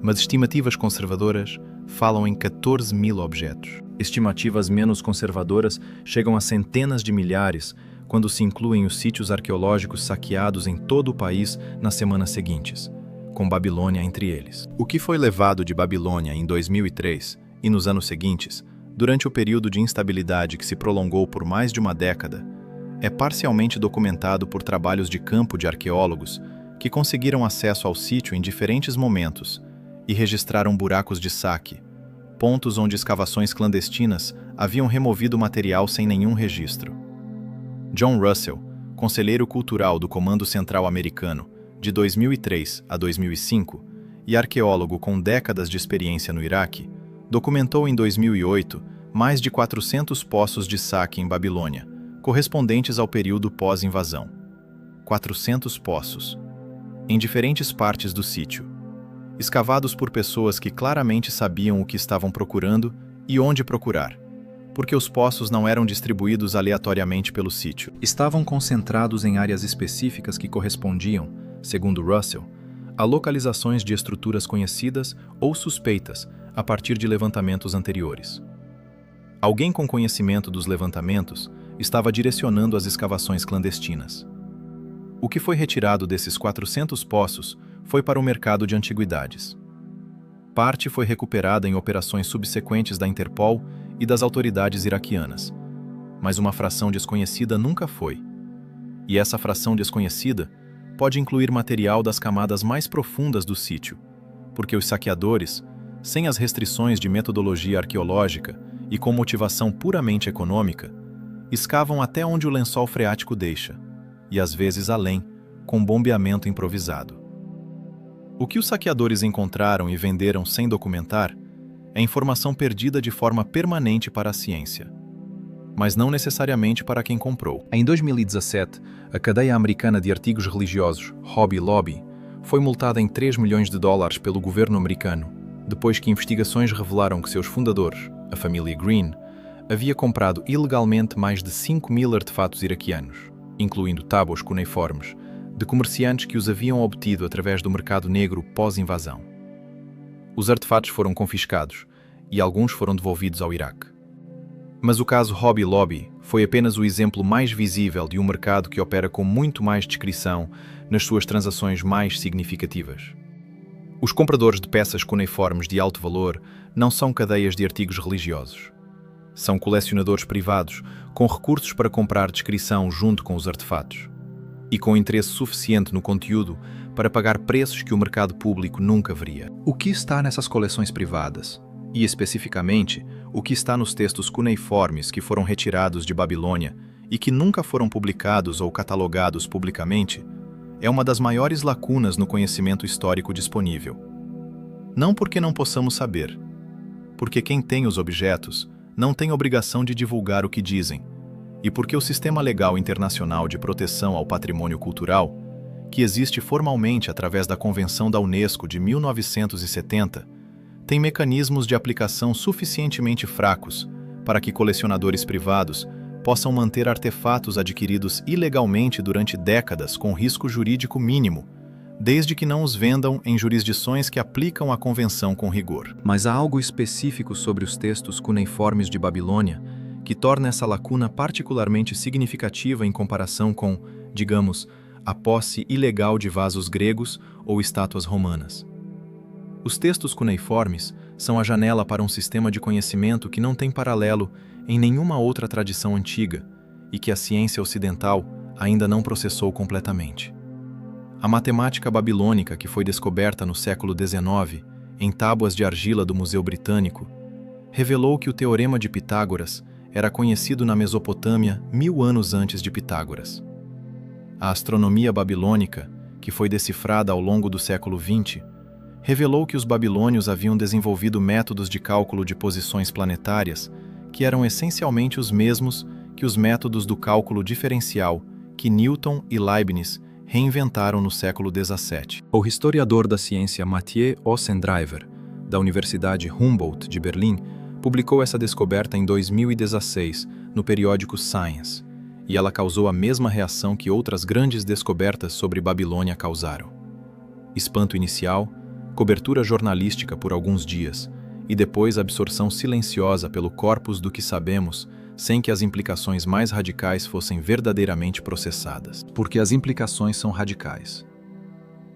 Speaker 2: Mas estimativas conservadoras falam em 14.000 objetos. Estimativas menos conservadoras chegam a centenas de milhares quando se incluem os sítios arqueológicos saqueados em todo o país nas semanas seguintes, com Babilônia entre eles. O que foi levado de Babilônia em 2003 e nos anos seguintes, durante o período de instabilidade que se prolongou por mais de uma década, é parcialmente documentado por trabalhos de campo de arqueólogos que conseguiram acesso ao sítio em diferentes momentos e registraram buracos de saque, pontos onde escavações clandestinas haviam removido material sem nenhum registro. John Russell, conselheiro cultural do Comando Central Americano, de 2003 a 2005, e arqueólogo com décadas de experiência no Iraque, documentou em 2008 mais de 400 poços de saque em Babilônia, correspondentes ao período pós-invasão. 400 poços, em diferentes partes do sítio, escavados por pessoas que claramente sabiam o que estavam procurando e onde procurar, porque os poços não eram distribuídos aleatoriamente pelo sítio. Estavam concentrados em áreas específicas que correspondiam, segundo Russell, a localizações de estruturas conhecidas ou suspeitas a partir de levantamentos anteriores. Alguém com conhecimento dos levantamentos estava direcionando as escavações clandestinas. O que foi retirado desses 400 poços foi para o mercado de antiguidades. Parte foi recuperada em operações subsequentes da Interpol e das autoridades iraquianas, mas uma fração desconhecida nunca foi. E essa fração desconhecida pode incluir material das camadas mais profundas do sítio, porque os saqueadores, sem as restrições de metodologia arqueológica e com motivação puramente econômica, escavam até onde o lençol freático deixa, e às vezes além, com bombeamento improvisado. O que os saqueadores encontraram e venderam sem documentar é informação perdida de forma permanente para a ciência. mas não necessariamente para quem comprou. Em 2017, a cadeia americana de artigos religiosos, Hobby Lobby, foi multada em 3 milhões de dólares pelo governo americano, depois que investigações revelaram que seus fundadores, a família Green, havia comprado ilegalmente mais de 5.000 artefatos iraquianos, incluindo tábuas cuneiformes, de comerciantes que os haviam obtido através do mercado negro pós-invasão. Os artefatos foram confiscados e alguns foram devolvidos ao Iraque. Mas o caso Hobby Lobby foi apenas o exemplo mais visível de um mercado que opera com muito mais discrição nas suas transações mais significativas. Os compradores de peças cuneiformes de alto valor não são cadeias de artigos religiosos. São colecionadores privados com recursos para comprar discrição junto com os artefatos e com interesse suficiente no conteúdo para pagar preços que o mercado público nunca veria. O que está nessas coleções privadas? E especificamente, o que está nos textos cuneiformes que foram retirados de Babilônia e que nunca foram publicados ou catalogados publicamente, é uma das maiores lacunas no conhecimento histórico disponível. Não porque não possamos saber, porque quem tem os objetos não tem obrigação de divulgar o que dizem, e porque o Sistema Legal Internacional de Proteção ao Patrimônio Cultural, que existe formalmente através da Convenção da Unesco de 1970, tem mecanismos de aplicação suficientemente fracos para que colecionadores privados possam manter artefatos adquiridos ilegalmente durante décadas com risco jurídico mínimo, desde que não os vendam em jurisdições que aplicam a convenção com rigor. Mas há algo específico sobre os textos cuneiformes de Babilônia que torna essa lacuna particularmente significativa em comparação com, digamos, a posse ilegal de vasos gregos ou estátuas romanas. Os textos cuneiformes são a janela para um sistema de conhecimento que não tem paralelo em nenhuma outra tradição antiga e que a ciência ocidental ainda não processou completamente. A matemática babilônica que foi descoberta no século XIX, em tábuas de argila do Museu Britânico, revelou que o Teorema de Pitágoras era conhecido na Mesopotâmia 1000 anos antes de Pitágoras. A astronomia babilônica, que foi decifrada ao longo do século XX, revelou que os babilônios haviam desenvolvido métodos de cálculo de posições planetárias que eram essencialmente os mesmos que os métodos do cálculo diferencial que Newton e Leibniz reinventaram no século XVII. O historiador da ciência Mathieu Ossendriver, da Universidade Humboldt de Berlim, publicou essa descoberta em 2016 no periódico Science, e ela causou a mesma reação que outras grandes descobertas sobre Babilônia causaram. Espanto inicial, cobertura jornalística por alguns dias, e depois absorção silenciosa pelo corpus do que sabemos, sem que as implicações mais radicais fossem verdadeiramente processadas. Porque as implicações são radicais.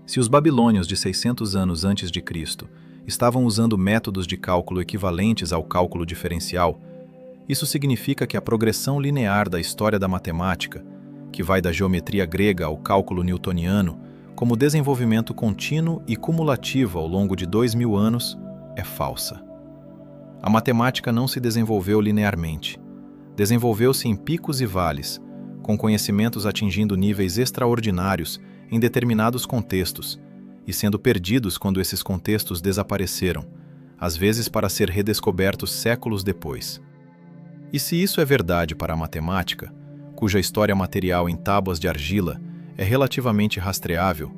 Speaker 2: Se os babilônios de 600 anos antes de Cristo estavam usando métodos de cálculo equivalentes ao cálculo diferencial, isso significa que a progressão linear da história da matemática, que vai da geometria grega ao cálculo newtoniano, como desenvolvimento contínuo e cumulativo ao longo de 2000 anos, é falsa. A matemática não se desenvolveu linearmente. Desenvolveu-se em picos e vales, com conhecimentos atingindo níveis extraordinários em determinados contextos, e sendo perdidos quando esses contextos desapareceram, às vezes para ser redescobertos séculos depois. E se isso é verdade para a matemática, cuja história material em tábuas de argila é relativamente rastreável,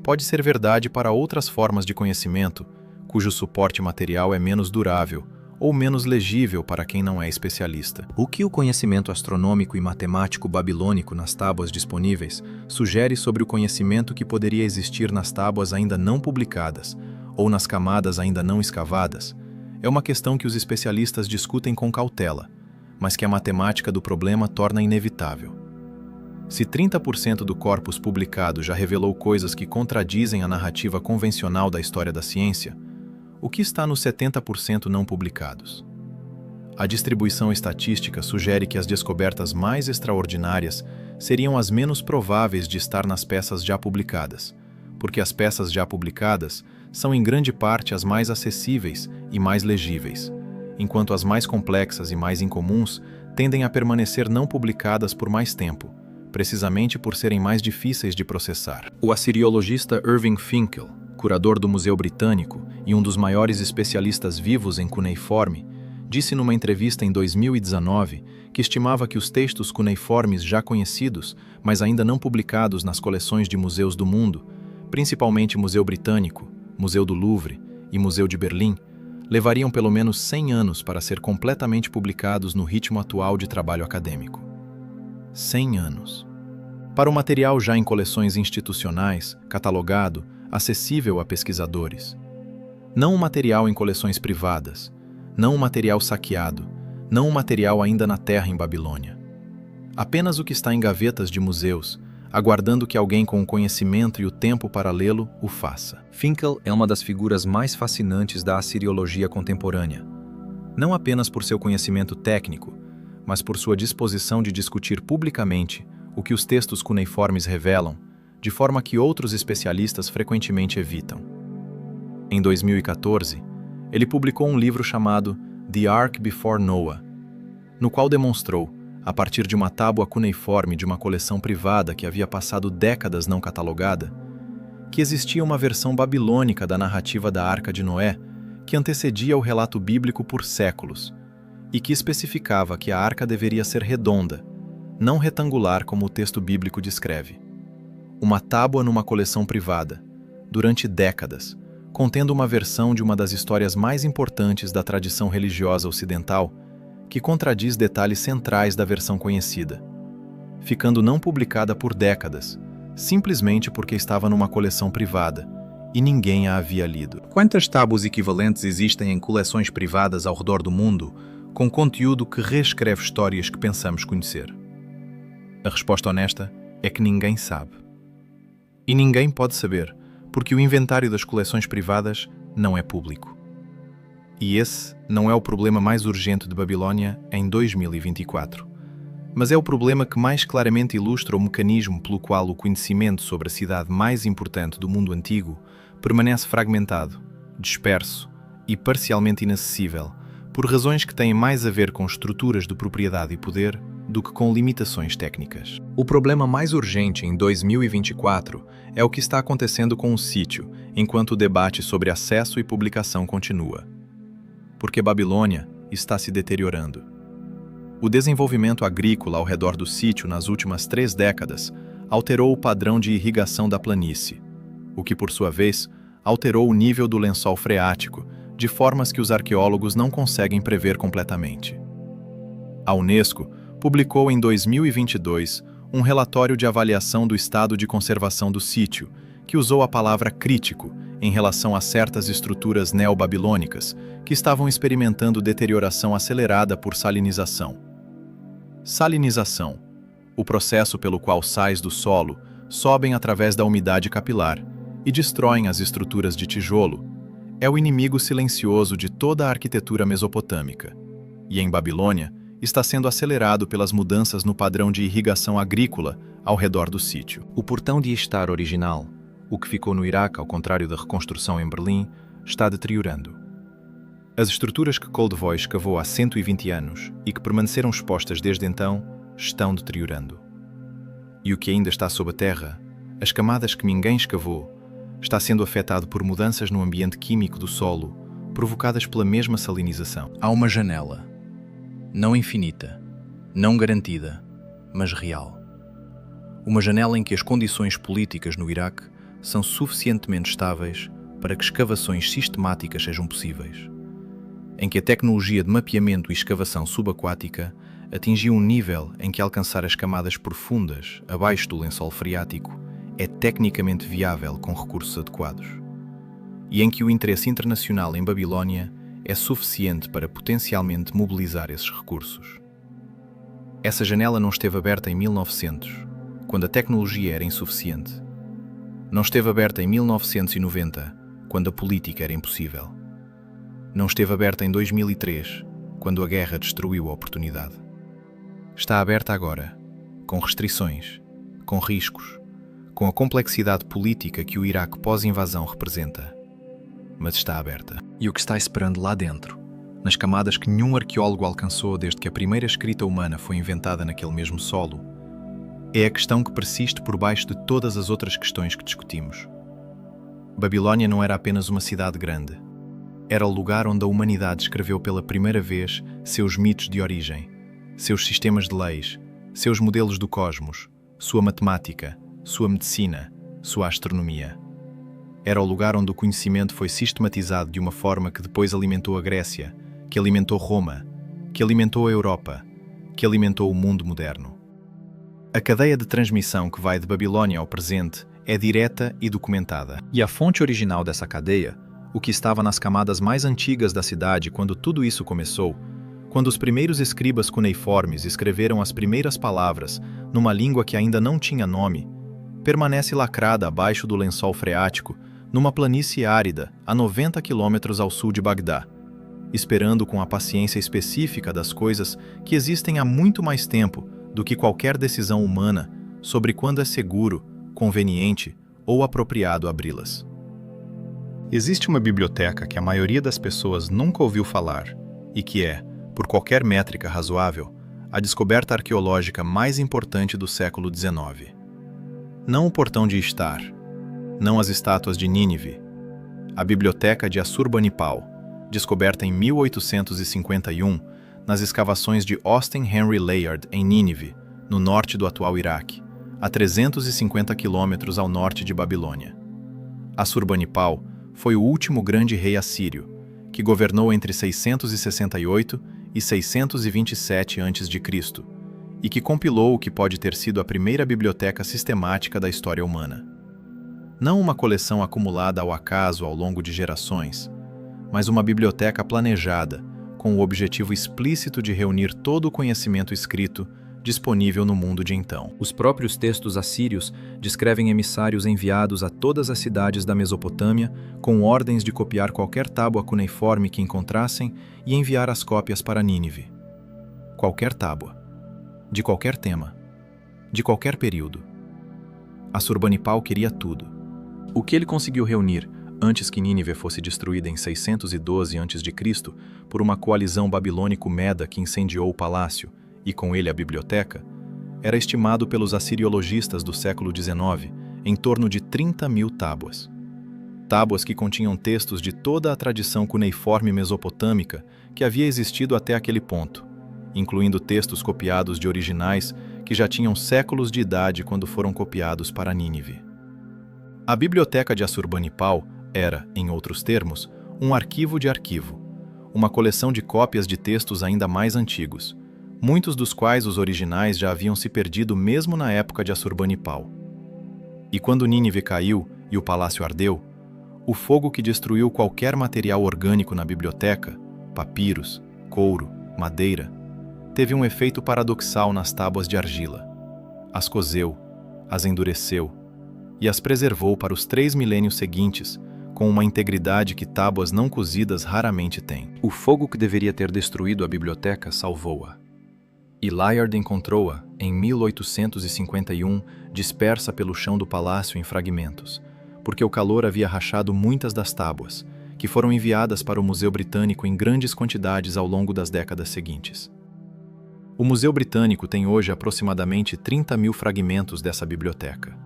Speaker 2: pode ser verdade para outras formas de conhecimento, cujo suporte material é menos durável ou menos legível para quem não é especialista. O que o conhecimento astronômico e matemático babilônico nas tábuas disponíveis sugere sobre o conhecimento que poderia existir nas tábuas ainda não publicadas ou nas camadas ainda não escavadas é uma questão que os especialistas discutem com cautela, mas que a matemática do problema torna inevitável. Se 30% do corpus publicado já revelou coisas que contradizem a narrativa convencional da história da ciência, o que está nos 70% não publicados? A distribuição estatística sugere que as descobertas mais extraordinárias seriam as menos prováveis de estar nas peças já publicadas, porque as peças já publicadas são em grande parte as mais acessíveis e mais legíveis, enquanto as mais complexas e mais incomuns tendem a permanecer não publicadas por mais tempo, precisamente por serem mais difíceis de processar. O assiriologista Irving Finkel, curador do Museu Britânico e um dos maiores especialistas vivos em cuneiforme, disse numa entrevista em 2019 que estimava que os textos cuneiformes já conhecidos, mas ainda não publicados nas coleções de museus do mundo, principalmente Museu Britânico, Museu do Louvre e Museu de Berlim, levariam pelo menos 100 anos para ser completamente publicados no ritmo atual de trabalho acadêmico. 100 anos. Para o material já em coleções institucionais, catalogado, acessível a pesquisadores. Não um material em coleções privadas, não um material saqueado, não um material ainda na terra em Babilônia. Apenas o que está em gavetas de museus, aguardando que alguém com o conhecimento e o tempo para lê-lo o faça.
Speaker 1: Finkel é uma das figuras mais fascinantes da assiriologia contemporânea, não apenas por seu conhecimento técnico, mas por sua disposição de discutir publicamente o que os textos cuneiformes revelam, de forma que outros especialistas frequentemente evitam. Em 2014, ele publicou um livro chamado The Ark Before Noah, no qual demonstrou, a partir de uma tábua cuneiforme de uma coleção privada que havia passado décadas não catalogada, que existia uma versão babilônica da narrativa da Arca de Noé que antecedia o relato bíblico por séculos e que especificava que a arca deveria ser redonda, não retangular como o texto bíblico descreve. Uma tábua numa coleção privada, durante décadas, contendo uma versão de uma das histórias mais importantes da tradição religiosa ocidental, que contradiz detalhes centrais da versão conhecida, ficando não publicada por décadas, simplesmente porque estava numa coleção privada e ninguém a havia lido.
Speaker 2: Quantas tábuas equivalentes existem em coleções privadas ao redor do mundo, com conteúdo que reescreve histórias que pensamos conhecer? A resposta honesta é que ninguém sabe. E ninguém pode saber, porque o inventário das coleções privadas não é público. E esse não é o problema mais urgente de Babilônia em 2024, mas é o problema que mais claramente ilustra o mecanismo pelo qual o conhecimento sobre a cidade mais importante do mundo antigo permanece fragmentado, disperso e parcialmente inacessível, por razões que têm mais a ver com estruturas de propriedade e poder do que com limitações técnicas.
Speaker 1: O problema mais urgente em 2024 é o que está acontecendo com o sítio, enquanto o debate sobre acesso e publicação continua. Porque Babilônia está se deteriorando. O desenvolvimento agrícola ao redor do sítio nas últimas 3 décadas alterou o padrão de irrigação da planície, o que, por sua vez, alterou o nível do lençol freático, de formas que os arqueólogos não conseguem prever completamente. A Unesco publicou em 2022 um relatório de avaliação do estado de conservação do sítio, que usou a palavra crítico em relação a certas estruturas neobabilônicas que estavam experimentando deterioração acelerada por salinização. Salinização, o processo pelo qual sais do solo sobem através da umidade capilar e destroem as estruturas de tijolo, é o inimigo silencioso de toda a arquitetura mesopotâmica, e em Babilônia está sendo acelerado pelas mudanças no padrão de irrigação agrícola ao redor do sítio. O portão de Ishtar original, o que ficou no Iraque ao contrário da reconstrução em Berlim, está deteriorando. As estruturas que Coldevaux escavou há 120 anos e que permaneceram expostas desde então, estão deteriorando. E o que ainda está sob a terra, as camadas que ninguém escavou, está sendo afetado por mudanças no ambiente químico do solo, provocadas pela mesma salinização.
Speaker 2: Há uma janela, não infinita, não garantida, mas real. Uma janela em que as condições políticas no Iraque são suficientemente estáveis para que escavações sistemáticas sejam possíveis, em que a tecnologia de mapeamento e escavação subaquática atingiu um nível em que alcançar as camadas profundas abaixo do lençol freático é tecnicamente viável com recursos adequados, e em que o interesse internacional em Babilônia é suficiente para potencialmente mobilizar esses recursos. Essa janela não esteve aberta em 1900, quando a tecnologia era insuficiente. Não esteve aberta em 1990, quando a política era impossível. Não esteve aberta em 2003, quando a guerra destruiu a oportunidade. Está aberta agora, com restrições, com riscos, com a complexidade política que o Iraque pós-invasão representa. Mas está aberta. E o que está esperando lá dentro, nas camadas que nenhum arqueólogo alcançou desde que a primeira escrita humana foi inventada naquele mesmo solo, é a questão que persiste por baixo de todas as outras questões que discutimos. Babilônia não era apenas uma cidade grande. Era o lugar onde a humanidade escreveu pela primeira vez seus mitos de origem, seus sistemas de leis, seus modelos do cosmos, sua matemática, sua medicina, sua astronomia. Era o lugar onde o conhecimento foi sistematizado de uma forma que depois alimentou a Grécia, que alimentou Roma, que alimentou a Europa, que alimentou o mundo moderno. A cadeia de transmissão que vai de Babilônia ao presente é direta e documentada. E a fonte original dessa cadeia, o que estava nas camadas mais antigas da cidade quando tudo isso começou, quando os primeiros escribas cuneiformes escreveram as primeiras palavras numa língua que ainda não tinha nome, permanece lacrada abaixo do lençol freático, numa planície árida a 90 quilômetros ao sul de Bagdá, esperando com a paciência específica das coisas que existem há muito mais tempo do que qualquer decisão humana sobre quando é seguro, conveniente ou apropriado abri-las. Existe uma biblioteca que a maioria das pessoas nunca ouviu falar e que é, por qualquer métrica razoável, a descoberta arqueológica mais importante do século XIX. Não o portão de Ishtar, não as estátuas de Nínive, a biblioteca de Assurbanipal, descoberta em 1851 nas escavações de Austin Henry Layard em Nínive, no norte do atual Iraque, a 350 quilômetros ao norte de Babilônia. Assurbanipal foi o último grande rei assírio, que governou entre 668 e 627 a.C., e que compilou o que pode ter sido a primeira biblioteca sistemática da história humana. Não uma coleção acumulada ao acaso ao longo de gerações, mas uma biblioteca planejada, com o objetivo explícito de reunir todo o conhecimento escrito disponível no mundo de então. Os próprios textos assírios descrevem emissários enviados a todas as cidades da Mesopotâmia com ordens de copiar qualquer tábua cuneiforme que encontrassem e enviar as cópias para Nínive. Qualquer tábua, de qualquer tema, de qualquer período. Assurbanipal queria tudo. O que ele conseguiu reunir antes que Nínive fosse destruída em 612 a.C. por uma coalizão babilônico-meda que incendiou o palácio e com ele a biblioteca, era estimado pelos assiriologistas do século XIX em torno de 30.000 tábuas. Tábuas que continham textos de toda a tradição cuneiforme mesopotâmica que havia existido até aquele ponto, incluindo textos copiados de originais que já tinham séculos de idade quando foram copiados para Nínive. A biblioteca de Assurbanipal era, em outros termos, um arquivo de arquivo, uma coleção de cópias de textos ainda mais antigos, muitos dos quais os originais já haviam se perdido mesmo na época de Assurbanipal. E quando Nínive caiu e o palácio ardeu, o fogo que destruiu qualquer material orgânico na biblioteca, papiros, couro, madeira, teve um efeito paradoxal nas tábuas de argila. As cozeu, as endureceu e as preservou para os 3 milênios seguintes, com uma integridade que tábuas não cozidas raramente têm. O fogo que deveria ter destruído a biblioteca salvou-a. E Layard encontrou-a, em 1851, dispersa pelo chão do palácio em fragmentos, porque o calor havia rachado muitas das tábuas, que foram enviadas para o Museu Britânico em grandes quantidades ao longo das décadas seguintes. O Museu Britânico tem hoje aproximadamente 30.000 fragmentos dessa biblioteca.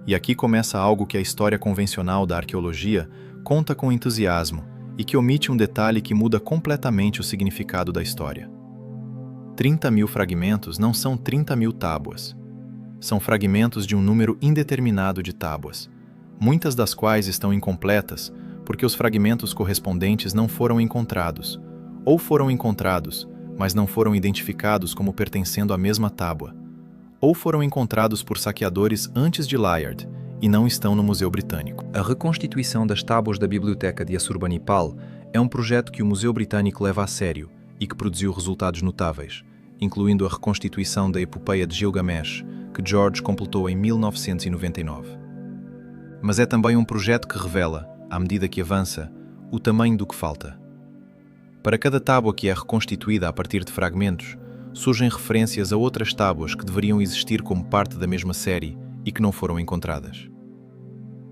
Speaker 2: E aqui começa algo que a história convencional da arqueologia conta com entusiasmo e que omite um detalhe que muda completamente o significado da história. 30.000 fragmentos não são 30.000 tábuas. São fragmentos de um número indeterminado de tábuas, muitas das quais estão incompletas porque os fragmentos correspondentes não foram encontrados, ou foram encontrados, mas não foram identificados como pertencendo à mesma tábua, ou foram encontrados por saqueadores antes de Layard e não estão no Museu Britânico. A reconstituição das tábuas da Biblioteca de Assurbanipal é um projeto que o Museu Britânico leva a sério e que produziu resultados notáveis, incluindo a reconstituição da Epopeia de Gilgamesh, que George completou em 1999. Mas é também um projeto que revela, à medida que avança, o tamanho do que falta. Para cada tábua que é reconstituída a partir de fragmentos, surgem referências a outras tábuas que deveriam existir como parte da mesma série e que não foram encontradas.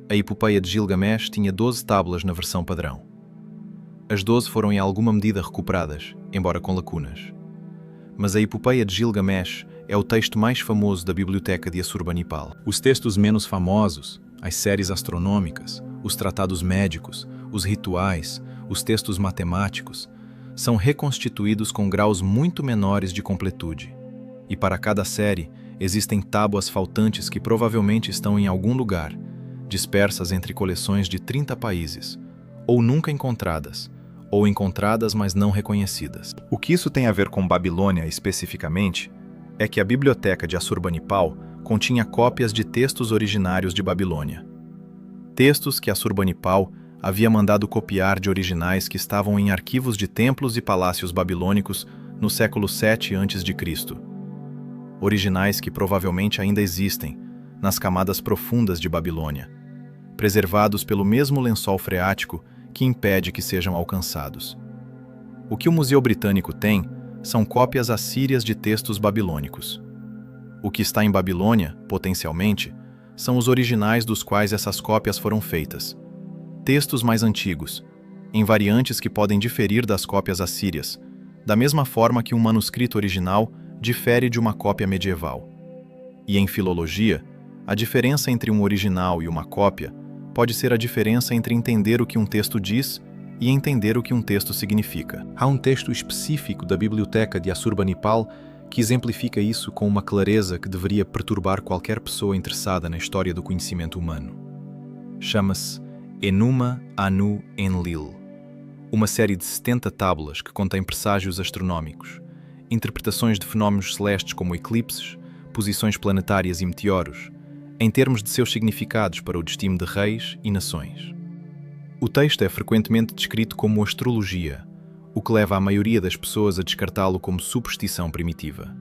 Speaker 2: A Epopeia de Gilgamesh tinha 12 tábuas na versão padrão. As 12 foram em alguma medida recuperadas, embora com lacunas. Mas a Epopeia de Gilgamesh é o texto mais famoso da Biblioteca de Assurbanipal. Os textos menos famosos, as séries astronômicas, os tratados médicos, os rituais, os textos matemáticos, são reconstituídos com graus muito menores de completude. E para cada série, existem tábuas faltantes que provavelmente estão em algum lugar, dispersas entre coleções de 30 países, ou nunca encontradas, ou encontradas mas não reconhecidas.
Speaker 1: O que isso tem a ver com Babilônia especificamente é que a biblioteca de Assurbanipal continha cópias de textos originários de Babilônia. Textos que Assurbanipal havia mandado copiar de originais que estavam em arquivos de templos e palácios babilônicos no século 7 a.C. Originais que provavelmente ainda existem nas camadas profundas de Babilônia, preservados pelo mesmo lençol freático que impede que sejam alcançados. O que o Museu Britânico tem são cópias assírias de textos babilônicos. O que está em Babilônia, potencialmente, são os originais dos quais essas cópias foram feitas. Textos mais antigos, em variantes que podem diferir das cópias assírias, da mesma forma que um manuscrito original difere de uma cópia medieval. E em filologia, a diferença entre um original e uma cópia pode ser a diferença entre entender o que um texto diz e entender o que um texto significa.
Speaker 2: Há um texto específico da biblioteca de Assurbanipal que exemplifica isso com uma clareza que deveria perturbar qualquer pessoa interessada na história do conhecimento humano. Chama-se Enuma Anu Enlil, uma série de 70 tábulas que contém presságios astronómicos, interpretações de fenómenos celestes como eclipses, posições planetárias e meteoros, em termos de seus significados para o destino de reis e nações. O texto é frequentemente descrito como astrologia, o que leva a maioria das pessoas a descartá-lo como superstição primitiva.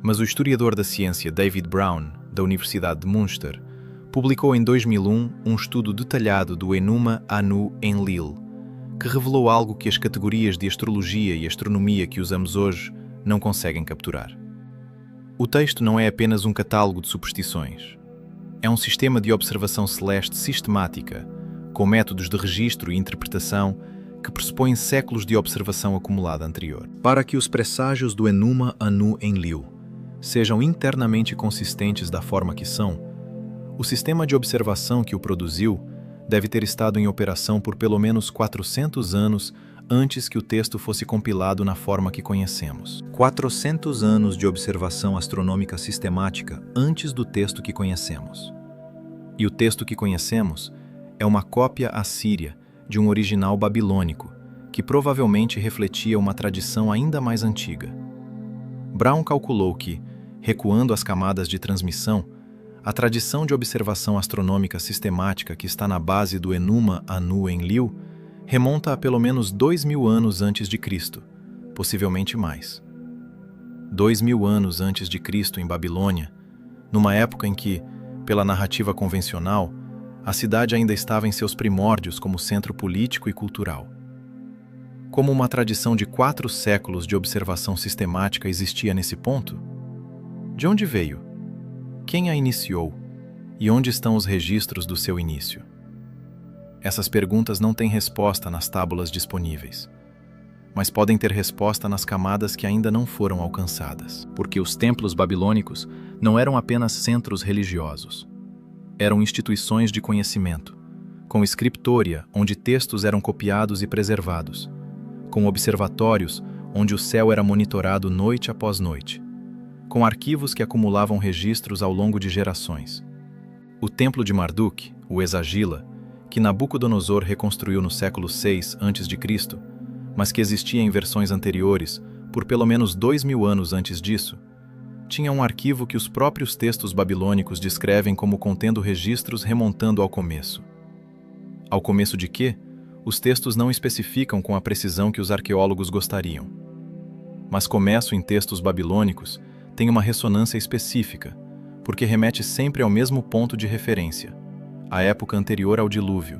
Speaker 2: Mas o historiador da ciência David Brown, da Universidade de Münster, publicou em 2001 um estudo detalhado do Enuma Anu Enlil, que revelou algo que as categorias de astrologia e astronomia que usamos hoje não conseguem capturar. O texto não é apenas um catálogo de superstições. É um sistema de observação celeste sistemática, com métodos de registro e interpretação que pressupõem séculos de observação acumulada anterior. Para que os presságios do Enuma Anu Enlil sejam internamente consistentes da forma que são, o sistema de observação que o produziu deve ter estado em operação por pelo menos 400 anos antes que o texto fosse compilado na forma que conhecemos. 400 anos de observação astronômica sistemática antes do texto que conhecemos. E o texto que conhecemos é uma cópia assíria de um original babilônico, que provavelmente refletia uma tradição ainda mais antiga. Brown calculou que, recuando as camadas de transmissão, a tradição de observação astronômica sistemática que está na base do Enuma Anu Enlil remonta a pelo menos 2000 anos antes de Cristo, possivelmente mais. 2000 anos antes de Cristo em Babilônia, numa época em que, pela narrativa convencional, a cidade ainda estava em seus primórdios como centro político e cultural. Como uma tradição de 4 séculos de observação sistemática existia nesse ponto? De onde veio? Quem a iniciou? E onde estão os registros do seu início? Essas perguntas não têm resposta nas tábulas disponíveis, mas podem ter resposta nas camadas que ainda não foram alcançadas. Porque os templos babilônicos não eram apenas centros religiosos. Eram instituições de conhecimento, com escriptória, onde textos eram copiados e preservados, com observatórios, onde o céu era monitorado noite após noite, com arquivos que acumulavam registros ao longo de gerações. O templo de Marduk, o Esagila, que Nabucodonosor reconstruiu no século VI a.C., mas que existia em versões anteriores por pelo menos 2000 anos antes disso, tinha um arquivo que os próprios textos babilônicos descrevem como contendo registros remontando ao começo. Ao começo de quê? Os textos não especificam com a precisão que os arqueólogos gostariam. Mas começo em textos babilônicos tem uma ressonância específica, porque remete sempre ao mesmo ponto de referência, a época anterior ao dilúvio,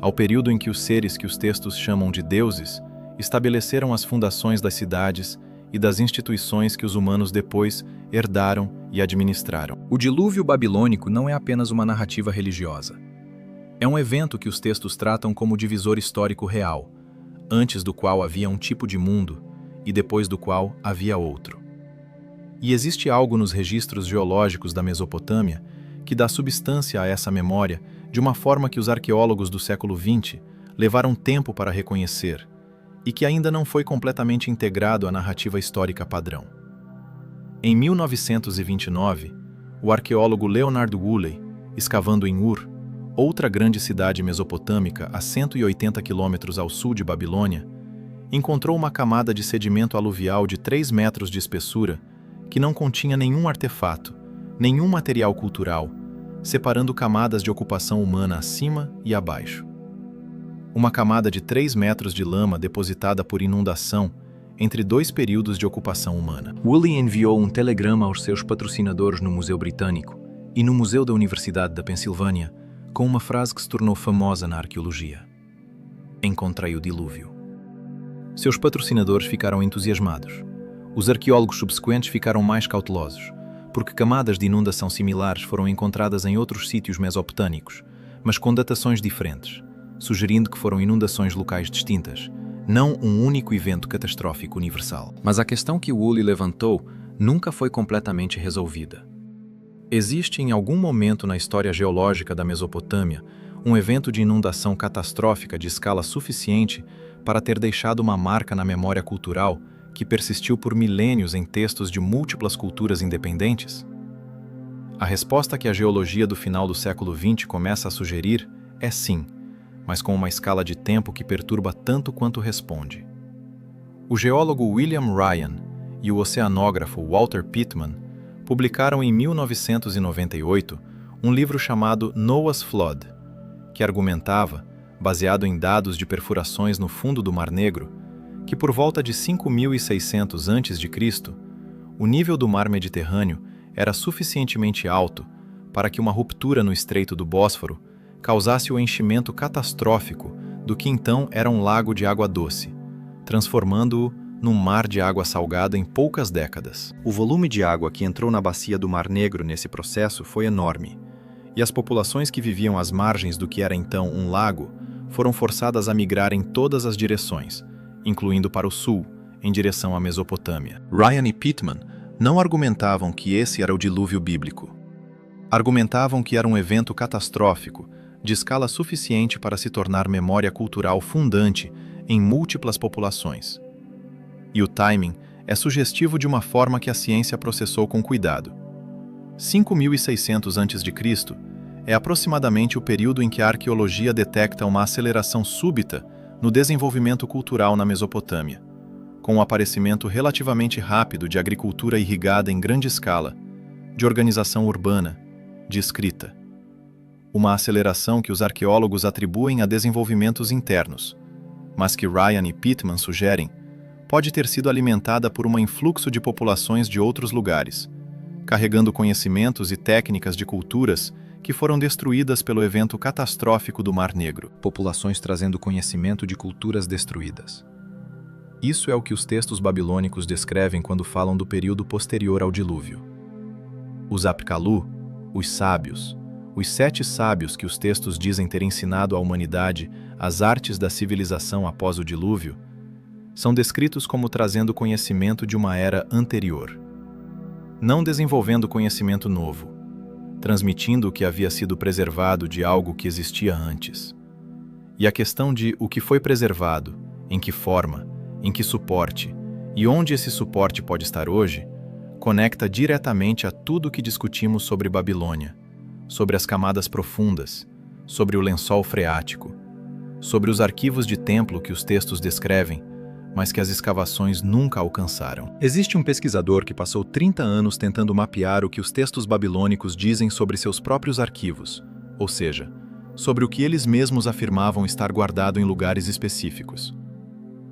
Speaker 2: ao período em que os seres que os textos chamam de deuses estabeleceram as fundações das cidades e das instituições que os humanos depois herdaram e administraram. O dilúvio babilônico não é apenas uma narrativa religiosa. É um evento que os textos tratam como divisor histórico real, antes do qual havia um tipo de mundo e depois do qual havia outro. E existe algo nos registros geológicos da Mesopotâmia que dá substância a essa memória de uma forma que os arqueólogos do século XX levaram tempo para reconhecer e que ainda não foi completamente integrado à narrativa histórica padrão. Em 1929, o arqueólogo Leonard Woolley, escavando em Ur, outra grande cidade mesopotâmica a 180 quilômetros ao sul de Babilônia, encontrou uma camada de sedimento aluvial de 3 metros de espessura que não continha nenhum artefato, nenhum material cultural, separando camadas de ocupação humana acima e abaixo. Uma camada de 3 metros de lama depositada por inundação entre 2 períodos de ocupação humana.
Speaker 1: Woolley enviou um telegrama aos seus patrocinadores no Museu Britânico e no Museu da Universidade da Pensilvânia com uma frase que se tornou famosa na arqueologia: "Encontrei o dilúvio." Seus patrocinadores ficaram entusiasmados. Os arqueólogos subsequentes ficaram mais cautelosos, porque camadas de inundação similares foram encontradas em outros sítios mesopotâmicos, mas com datações diferentes, sugerindo que foram inundações locais distintas, não um único evento catastrófico universal. Mas a questão que Woolley levantou nunca foi completamente resolvida. Existe em algum momento na história geológica da Mesopotâmia um evento de inundação catastrófica de escala suficiente para ter deixado uma marca na memória cultural que persistiu por milênios em textos de múltiplas culturas independentes? A resposta que a geologia do final do século XX começa a sugerir é sim, mas com uma escala de tempo que perturba tanto quanto responde. O geólogo William Ryan e o oceanógrafo Walter Pittman publicaram em 1998 um livro chamado Noah's Flood, que argumentava, baseado em dados de perfurações no fundo do Mar Negro, que por volta de 5.600 a.C., o nível do mar Mediterrâneo era suficientemente alto para que uma ruptura no Estreito do Bósforo causasse o enchimento catastrófico do que então era um lago de água doce, transformando-o num mar de água salgada em poucas décadas.
Speaker 2: O volume de água que entrou na bacia do Mar Negro nesse processo foi enorme, e as populações que viviam às margens do que era então um lago foram forçadas a migrar em todas as direções, incluindo para o sul, em direção à Mesopotâmia. Ryan e Pittman não argumentavam que esse era o dilúvio bíblico. Argumentavam que era um evento catastrófico, de escala suficiente para se tornar memória cultural fundante em múltiplas populações. E o timing é sugestivo de uma forma que a ciência processou com cuidado. 5.600 a.C. é aproximadamente o período em que a arqueologia detecta uma aceleração súbita no desenvolvimento cultural na Mesopotâmia, com o aparecimento relativamente rápido de agricultura irrigada em grande escala, de organização urbana, de escrita. Uma aceleração que os arqueólogos atribuem a desenvolvimentos internos, mas que Ryan e Pittman sugerem pode ter sido alimentada por um influxo de populações de outros lugares, carregando conhecimentos e técnicas de culturas que foram destruídas pelo evento catastrófico do Mar Negro.
Speaker 1: Populações trazendo conhecimento de culturas destruídas. Isso é o que os textos babilônicos descrevem quando falam do período posterior ao dilúvio. Os Apkallu, os sábios, os 7 sábios que os textos dizem ter ensinado à humanidade as artes da civilização após o dilúvio, são descritos como trazendo conhecimento de uma era anterior, não desenvolvendo conhecimento novo, transmitindo o que havia sido preservado de algo que existia antes. E a questão de o que foi preservado, em que forma, em que suporte e onde esse suporte pode estar hoje, conecta diretamente a tudo o que discutimos sobre Babilônia, sobre as camadas profundas, sobre o lençol freático, sobre os arquivos de templo que os textos descrevem, mas que as escavações nunca alcançaram.
Speaker 2: Existe um pesquisador que passou 30 anos tentando mapear o que os textos babilônicos dizem sobre seus próprios arquivos, ou seja, sobre o que eles mesmos afirmavam estar guardado em lugares específicos.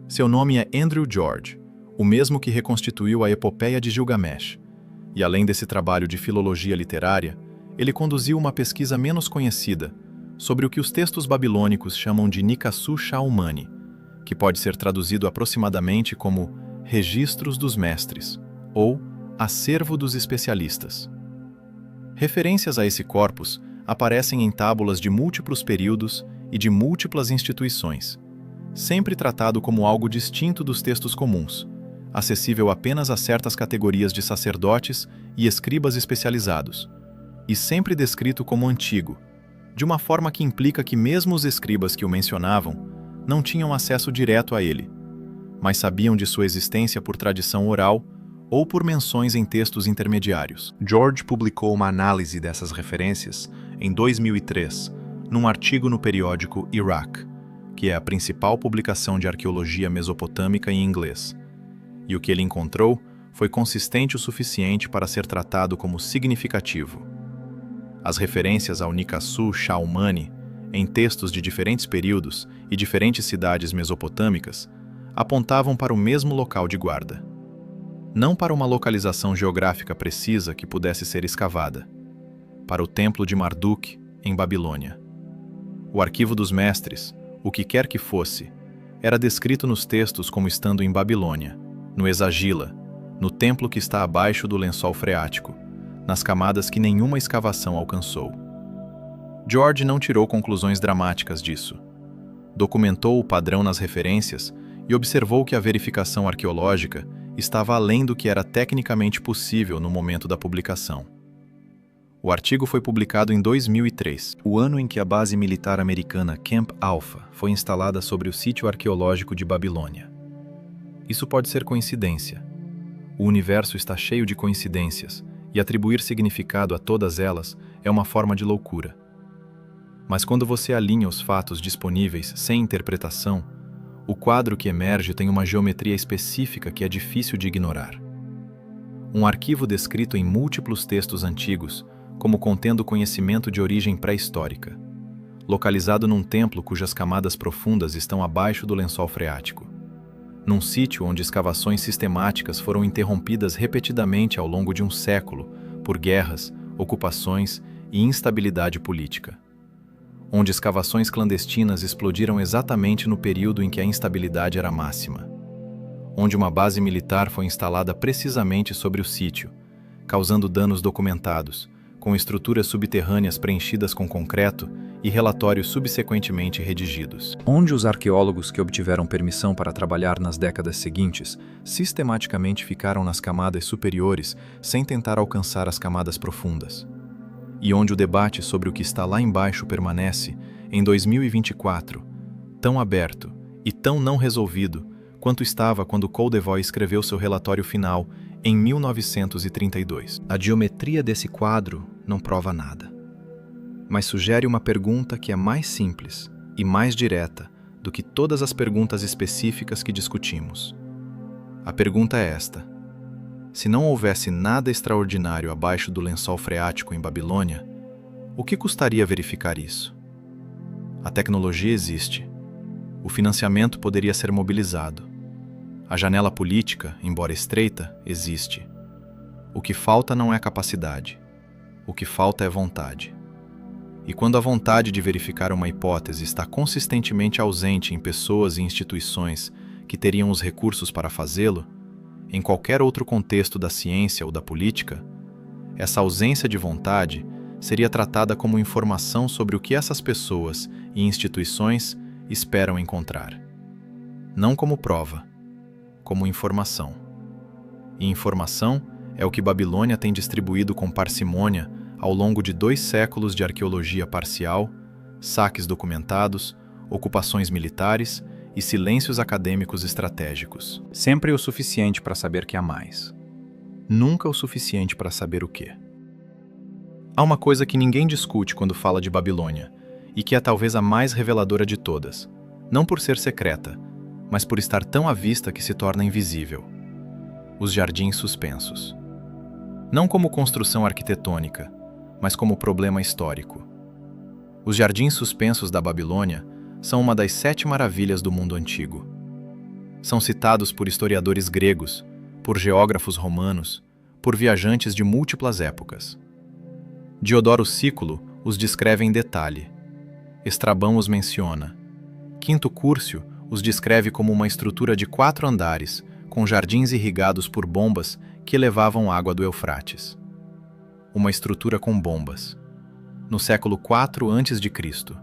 Speaker 2: Seu nome é Andrew George, o mesmo que reconstituiu a Epopeia de Gilgamesh, e além desse trabalho de filologia literária, ele conduziu uma pesquisa menos conhecida sobre o que os textos babilônicos chamam de Nikassu Shaumani, que pode ser traduzido aproximadamente como Registros dos Mestres, ou Acervo dos Especialistas. Referências a esse corpus aparecem em tábulas de múltiplos períodos e de múltiplas instituições, sempre tratado como algo distinto dos textos comuns, acessível apenas a certas categorias de sacerdotes e escribas especializados, e sempre descrito como antigo, de uma forma que implica que mesmo os escribas que o mencionavam não tinham acesso direto a ele, mas sabiam de sua existência por tradição oral ou por menções em textos intermediários. George publicou uma análise dessas referências em 2003, num artigo no periódico Iraq, que é a principal publicação de arqueologia mesopotâmica em inglês. E o que ele encontrou foi consistente o suficiente para ser tratado como significativo. As referências ao Nikassu Shaumani, em textos de diferentes períodos e diferentes cidades mesopotâmicas, apontavam para o mesmo local de guarda. Não para uma localização geográfica precisa que pudesse ser escavada, para o Templo de Marduk, em Babilônia. O Arquivo dos Mestres, o que quer que fosse, era descrito nos textos como estando em Babilônia, no Exagila, no templo que está abaixo do lençol freático, nas camadas que nenhuma escavação alcançou. George não tirou conclusões dramáticas disso. Documentou o padrão nas referências e observou que a verificação arqueológica estava além do que era tecnicamente possível no momento da publicação. O artigo foi publicado em 2003, o ano em que a base militar americana Camp Alpha foi instalada sobre o sítio arqueológico de Babilônia. Isso pode ser coincidência. O universo está cheio de coincidências, e atribuir significado a todas elas é uma forma de loucura. Mas quando você alinha os fatos disponíveis sem interpretação, o quadro que emerge tem uma geometria específica que é difícil de ignorar. Um arquivo descrito em múltiplos textos antigos, como contendo conhecimento de origem pré-histórica, localizado num templo cujas camadas profundas estão abaixo do lençol freático, num sítio onde escavações sistemáticas foram interrompidas repetidamente ao longo de um século por guerras, ocupações e instabilidade política, onde escavações clandestinas explodiram exatamente no período em que a instabilidade era máxima, onde uma base militar foi instalada precisamente sobre o sítio, causando danos documentados, com estruturas subterrâneas preenchidas com concreto e relatórios subsequentemente redigidos. Onde os arqueólogos que obtiveram permissão para trabalhar nas décadas seguintes sistematicamente ficaram nas camadas superiores sem tentar alcançar as camadas profundas. E onde o debate sobre o que está lá embaixo permanece, em 2024, tão aberto e tão não resolvido quanto estava quando Koldevoj escreveu seu relatório final em 1932. A geometria desse quadro não prova nada, mas sugere uma pergunta que é mais simples e mais direta do que todas as perguntas específicas que discutimos. A pergunta é esta: se não houvesse nada extraordinário abaixo do lençol freático em Babilônia, o que custaria verificar isso? A tecnologia existe. O financiamento poderia ser mobilizado. A janela política, embora estreita, existe. O que falta não é capacidade. O que falta é vontade. E quando a vontade de verificar uma hipótese está consistentemente ausente em pessoas e instituições que teriam os recursos para fazê-lo, em qualquer outro contexto da ciência ou da política, essa ausência de vontade seria tratada como informação sobre o que essas pessoas e instituições esperam encontrar. Não como prova, como informação. E informação é o que Babilônia tem distribuído com parcimônia ao longo de 2 séculos de arqueologia parcial, saques documentados, ocupações militares e silêncios acadêmicos estratégicos. Sempre o suficiente para saber que há mais. Nunca o suficiente para saber o quê. Há uma coisa que ninguém discute quando fala de Babilônia, e que é talvez a mais reveladora de todas, não por ser secreta, mas por estar tão à vista que se torna invisível. Os jardins suspensos. Não como construção arquitetônica, mas como problema histórico. Os jardins suspensos da Babilônia são uma das 7 maravilhas do mundo antigo. São citados por historiadores gregos, por geógrafos romanos, por viajantes de múltiplas épocas. Diodoro Sículo os descreve em detalhe. Estrabão os menciona. Quinto Curcio os descreve como uma estrutura de 4 andares, com jardins irrigados por bombas que levavam água do Eufrates. Uma estrutura com bombas. No século IV a.C.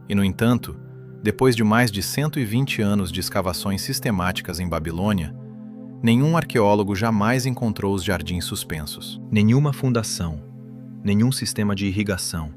Speaker 2: E, no entanto, depois de mais de 120 anos de escavações sistemáticas em Babilônia, nenhum arqueólogo jamais encontrou os jardins suspensos. Nenhuma fundação, nenhum sistema de irrigação,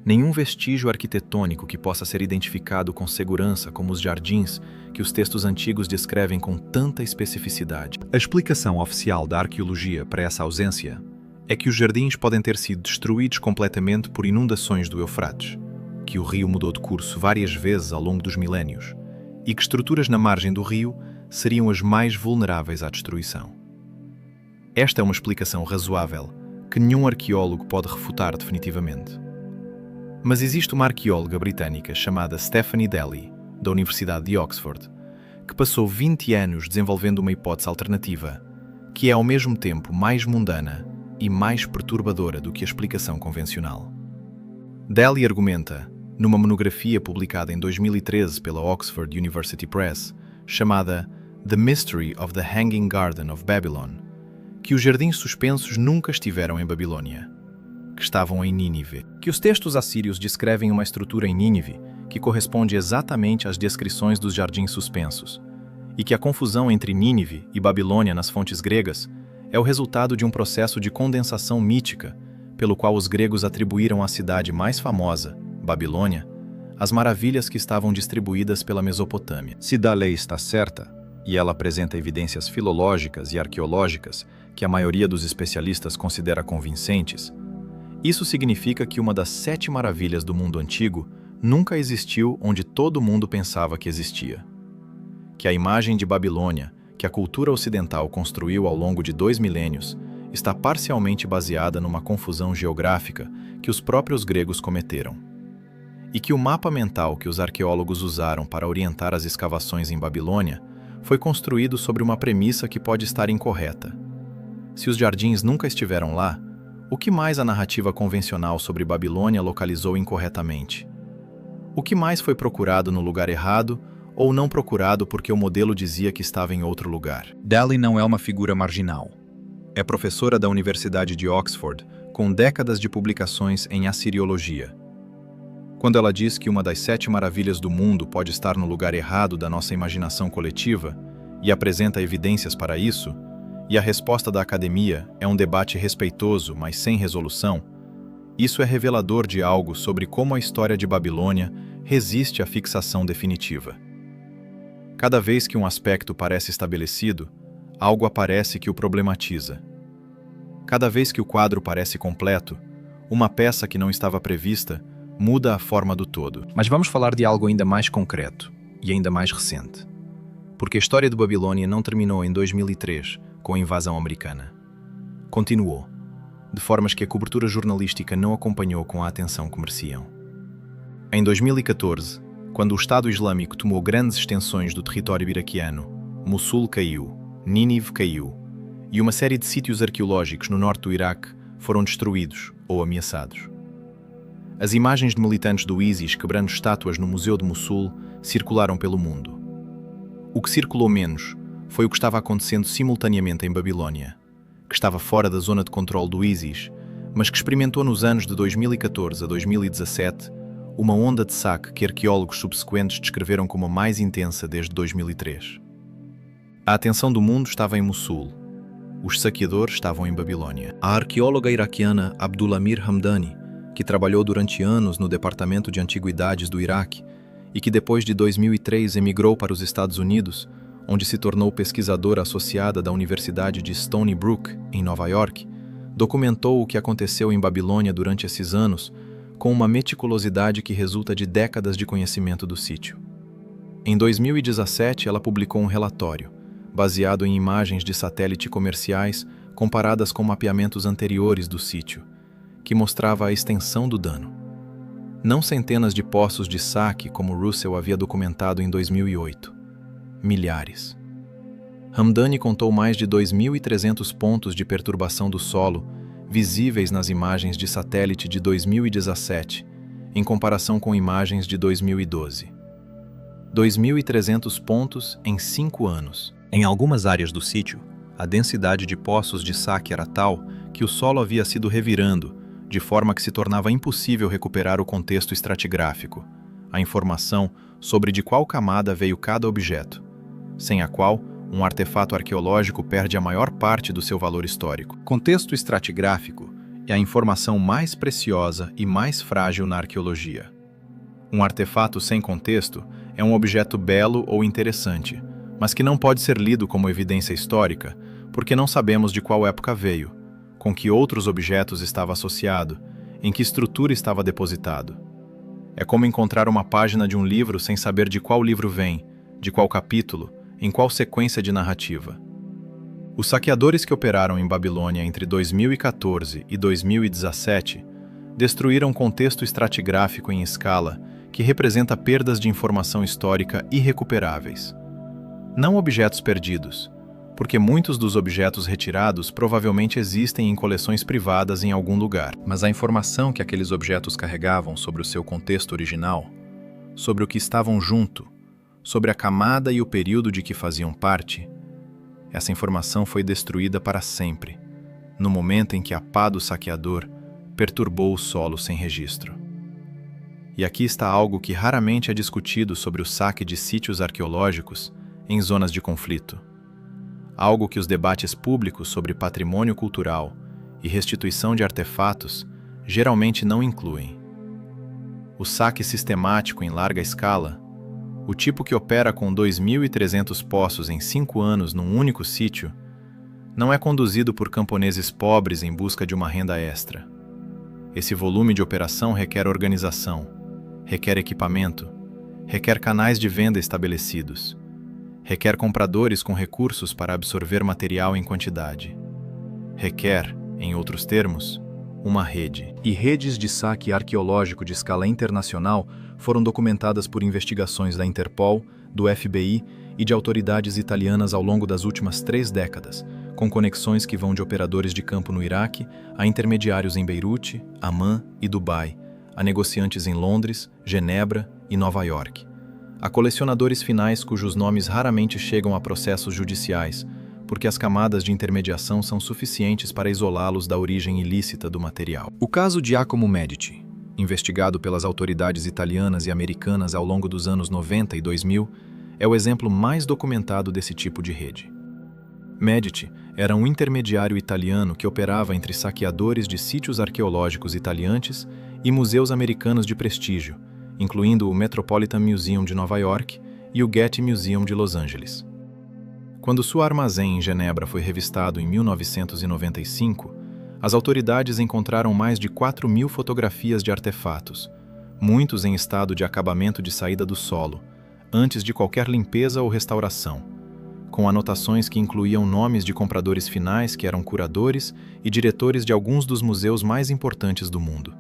Speaker 1: Nenhum vestígio arquitetônico que possa ser identificado com segurança, como os jardins que os textos antigos descrevem com tanta especificidade.
Speaker 2: A explicação oficial da arqueologia para essa ausência é que os jardins podem ter sido destruídos completamente por inundações do Eufrates, que o rio mudou de curso várias vezes ao longo dos milénios, e que estruturas na margem do rio seriam as mais vulneráveis à destruição. Esta é uma explicação razoável que nenhum arqueólogo pode refutar definitivamente. Mas existe uma arqueóloga britânica chamada Stephanie Daly, da Universidade de Oxford, que passou 20 anos desenvolvendo uma hipótese alternativa, que é ao mesmo tempo mais mundana e mais perturbadora do que a explicação convencional. Daly argumenta, numa monografia publicada em 2013 pela Oxford University Press, chamada The Mystery of the Hanging Garden of Babylon, que os jardins suspensos nunca estiveram em Babilônia, que estavam em Nínive. Que os textos assírios descrevem uma estrutura em Nínive que corresponde exatamente às descrições dos jardins suspensos, e que a confusão entre Nínive e Babilônia nas fontes gregas é o resultado de um processo de condensação mítica, pelo qual os gregos atribuíram à cidade mais famosa, Babilônia, as maravilhas que estavam distribuídas pela Mesopotâmia.
Speaker 3: Se Daly está certa, e ela apresenta evidências filológicas e arqueológicas que a maioria dos especialistas considera convincentes, isso significa que uma das 7 maravilhas do mundo antigo nunca existiu onde todo mundo pensava que existia. Que a imagem de Babilônia, que a cultura ocidental construiu ao longo de 2 milênios, está parcialmente baseada numa confusão geográfica que os próprios gregos cometeram. E que o mapa mental que os arqueólogos usaram para orientar as escavações em Babilônia foi construído sobre uma premissa que pode estar incorreta. Se os jardins nunca estiveram lá, o que mais a narrativa convencional sobre Babilônia localizou incorretamente? O que mais foi procurado no lugar errado ou não procurado porque o modelo dizia que estava em outro lugar?
Speaker 2: Daly não é uma figura marginal. É professora da Universidade de Oxford, com décadas de publicações em assiriologia. Quando ela diz que uma das 7 maravilhas do mundo pode estar no lugar errado da nossa imaginação coletiva, e apresenta evidências para isso, e a resposta da academia é um debate respeitoso, mas sem resolução, isso é revelador de algo sobre como a história de Babilônia resiste à fixação definitiva. Cada vez que um aspecto parece estabelecido, algo aparece que o problematiza. Cada vez que o quadro parece completo, uma peça que não estava prevista muda a forma do todo. Mas vamos falar de algo ainda mais concreto e ainda mais recente. Porque a história de Babilônia não terminou em 2003, com a invasão americana. Continuou, de formas que a cobertura jornalística não acompanhou com a atenção que mereciam. Em 2014, quando o Estado Islâmico tomou grandes extensões do território iraquiano, Mossul caiu, Nínive caiu, e uma série de sítios arqueológicos no norte do Iraque foram destruídos ou ameaçados. As imagens de militantes do ISIS quebrando estátuas no Museu de Mossul circularam pelo mundo. O que circulou menos foi o que estava acontecendo simultaneamente em Babilônia, que estava fora da zona de controle do ISIS, mas que experimentou nos anos de 2014 a 2017 uma onda de saque que arqueólogos subsequentes descreveram como a mais intensa desde 2003. A atenção do mundo estava em Mossul. Os saqueadores estavam em Babilônia. A arqueóloga iraquiana Abdulhamir Hamdani, que trabalhou durante anos no Departamento de Antiguidades do Iraque e que depois de 2003 emigrou para os Estados Unidos, onde se tornou pesquisadora associada da Universidade de Stony Brook, em Nova York, documentou o que aconteceu em Babilônia durante esses anos com uma meticulosidade que resulta de décadas de conhecimento do sítio. Em 2017, ela publicou um relatório, baseado em imagens de satélite comerciais comparadas com mapeamentos anteriores do sítio, que mostrava a extensão do dano. Não centenas de poços de saque, como Russell havia documentado em 2008. Milhares. Hamdani contou mais de 2.300 pontos de perturbação do solo, visíveis nas imagens de satélite de 2017, em comparação com imagens de 2012. 2.300 pontos em 5 anos. Em algumas áreas do sítio, a densidade de poços de saque era tal que o solo havia sido revirando, de forma que se tornava impossível recuperar o contexto estratigráfico, a informação sobre de qual camada veio cada objeto, sem a qual um artefato arqueológico perde a maior parte do seu valor histórico. Contexto estratigráfico é a informação mais preciosa e mais frágil na arqueologia. Um artefato sem contexto é um objeto belo ou interessante, mas que não pode ser lido como evidência histórica, porque não sabemos de qual época veio, com que outros objetos estava associado, em que estrutura estava depositado. É como encontrar uma página de um livro sem saber de qual livro vem, de qual capítulo, em qual sequência de narrativa. Os saqueadores que operaram em Babilônia entre 2014 e 2017 destruíram contexto estratigráfico em escala que representa perdas de informação histórica irrecuperáveis. Não objetos perdidos, porque muitos dos objetos retirados provavelmente existem em coleções privadas em algum lugar. Mas a informação que aqueles objetos carregavam sobre o seu contexto original, sobre o que estavam junto, sobre a camada e o período de que faziam parte, essa informação foi destruída para sempre, no momento em que a pá do saqueador perturbou o solo sem registro. E aqui está algo que raramente é discutido sobre o saque de sítios arqueológicos em zonas de conflito. Algo que os debates públicos sobre patrimônio cultural e restituição de artefatos geralmente não incluem. O saque sistemático em larga escala, o tipo que opera com 2.300 poços em 5 anos num único sítio, não é conduzido por camponeses pobres em busca de uma renda extra. Esse volume de operação requer organização, requer equipamento, requer canais de venda estabelecidos, requer compradores com recursos para absorver material em quantidade. Requer, em outros termos, uma rede. E redes de saque arqueológico de escala internacional foram documentadas por investigações da Interpol, do FBI e de autoridades italianas ao longo das últimas 3 décadas, com conexões que vão de operadores de campo no Iraque a intermediários em Beirute, Amman e Dubai, a negociantes em Londres, Genebra e Nova York, a colecionadores finais cujos nomes raramente chegam a processos judiciais, porque as camadas de intermediação são suficientes para isolá-los da origem ilícita do material. O caso Giacomo Medici, investigado pelas autoridades italianas e americanas ao longo dos anos 90 e 2000, é o exemplo mais documentado desse tipo de rede. Medici era um intermediário italiano que operava entre saqueadores de sítios arqueológicos italianos e museus americanos de prestígio, incluindo o Metropolitan Museum de Nova York e o Getty Museum de Los Angeles. Quando seu armazém em Genebra foi revistado em 1995, as autoridades encontraram mais de 4.000 fotografias de artefatos, muitos em estado de acabamento de saída do solo, antes de qualquer limpeza ou restauração, com anotações que incluíam nomes de compradores finais que eram curadores e diretores de alguns dos museus mais importantes do mundo.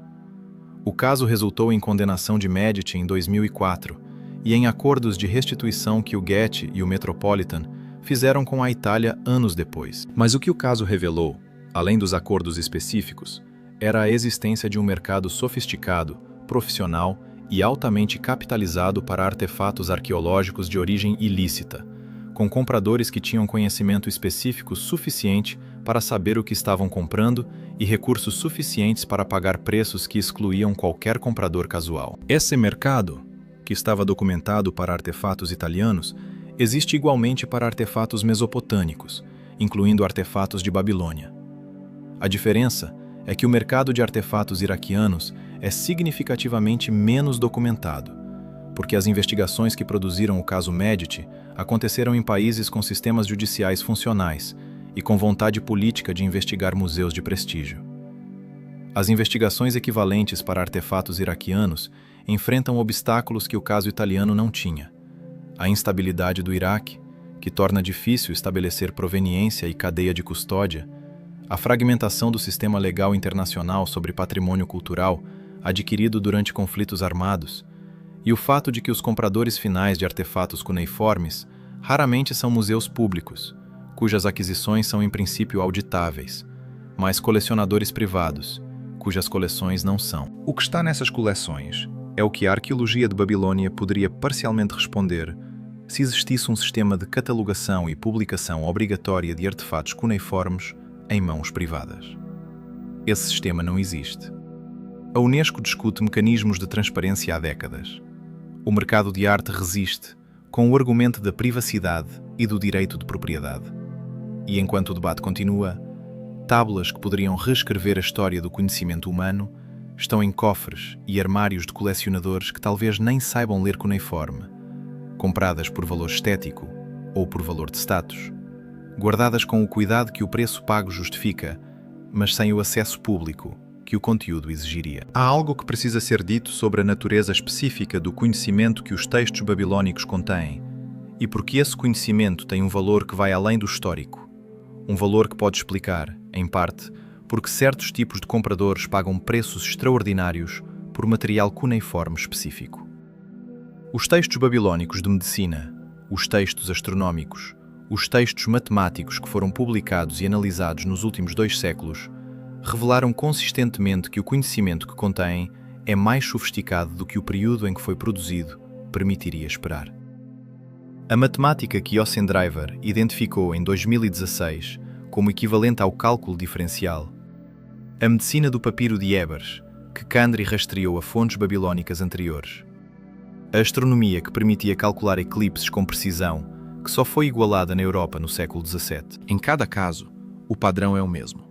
Speaker 2: O caso resultou em condenação de Medici em 2004 e em acordos de restituição que o Getty e o Metropolitan fizeram com a Itália anos depois. Mas o que o caso revelou, além dos acordos específicos, era a existência de um mercado sofisticado, profissional e altamente capitalizado para artefatos arqueológicos de origem ilícita, com compradores que tinham conhecimento específico suficiente para saber o que estavam comprando e recursos suficientes para pagar preços que excluíam qualquer comprador casual. Esse mercado, que estava documentado para artefatos italianos, existe igualmente para artefatos mesopotâmicos, incluindo artefatos de Babilônia. A diferença é que o mercado de artefatos iraquianos é significativamente menos documentado, porque as investigações que produziram o caso Medici aconteceram em países com sistemas judiciais funcionais e com vontade política de investigar museus de prestígio. As investigações equivalentes para artefatos iraquianos enfrentam obstáculos que o caso italiano não tinha: a instabilidade do Iraque, que torna difícil estabelecer proveniência e cadeia de custódia, a fragmentação do sistema legal internacional sobre patrimônio cultural adquirido durante conflitos armados, e o fato de que os compradores finais de artefatos cuneiformes raramente são museus públicos, cujas aquisições são em princípio auditáveis, mas colecionadores privados, cujas coleções não são. O que está nessas coleções é o que a arqueologia de Babilônia poderia parcialmente responder se existisse um sistema de catalogação e publicação obrigatória de artefatos cuneiformes em mãos privadas. Esse sistema não existe. A Unesco discute mecanismos de transparência há décadas. O mercado de arte resiste, com o argumento da privacidade e do direito de propriedade. E enquanto o debate continua, tábulas que poderiam reescrever a história do conhecimento humano estão em cofres e armários de colecionadores que talvez nem saibam ler cuneiforme, compradas por valor estético ou por valor de status, guardadas com o cuidado que o preço pago justifica, mas sem o acesso público que o conteúdo exigiria.
Speaker 3: Há algo que precisa ser dito sobre a natureza específica do conhecimento que os textos babilônicos contêm, e porque esse conhecimento tem um valor que vai além do histórico. Um valor que pode explicar, em parte, porque certos tipos de compradores pagam preços extraordinários por material cuneiforme específico. Os textos babilônicos de medicina, os textos astronómicos, os textos matemáticos que foram publicados e analisados nos últimos 2 séculos revelaram consistentemente que o conhecimento que contêm é mais sofisticado do que o período em que foi produzido permitiria esperar. A matemática que Ossendriver identificou em 2016 como equivalente ao cálculo diferencial, a medicina do papiro de Ebers, que Kandri rastreou a fontes babilônicas anteriores, a astronomia que permitia calcular eclipses com precisão, que só foi igualada na Europa no século XVII. Em cada caso, o padrão é o mesmo.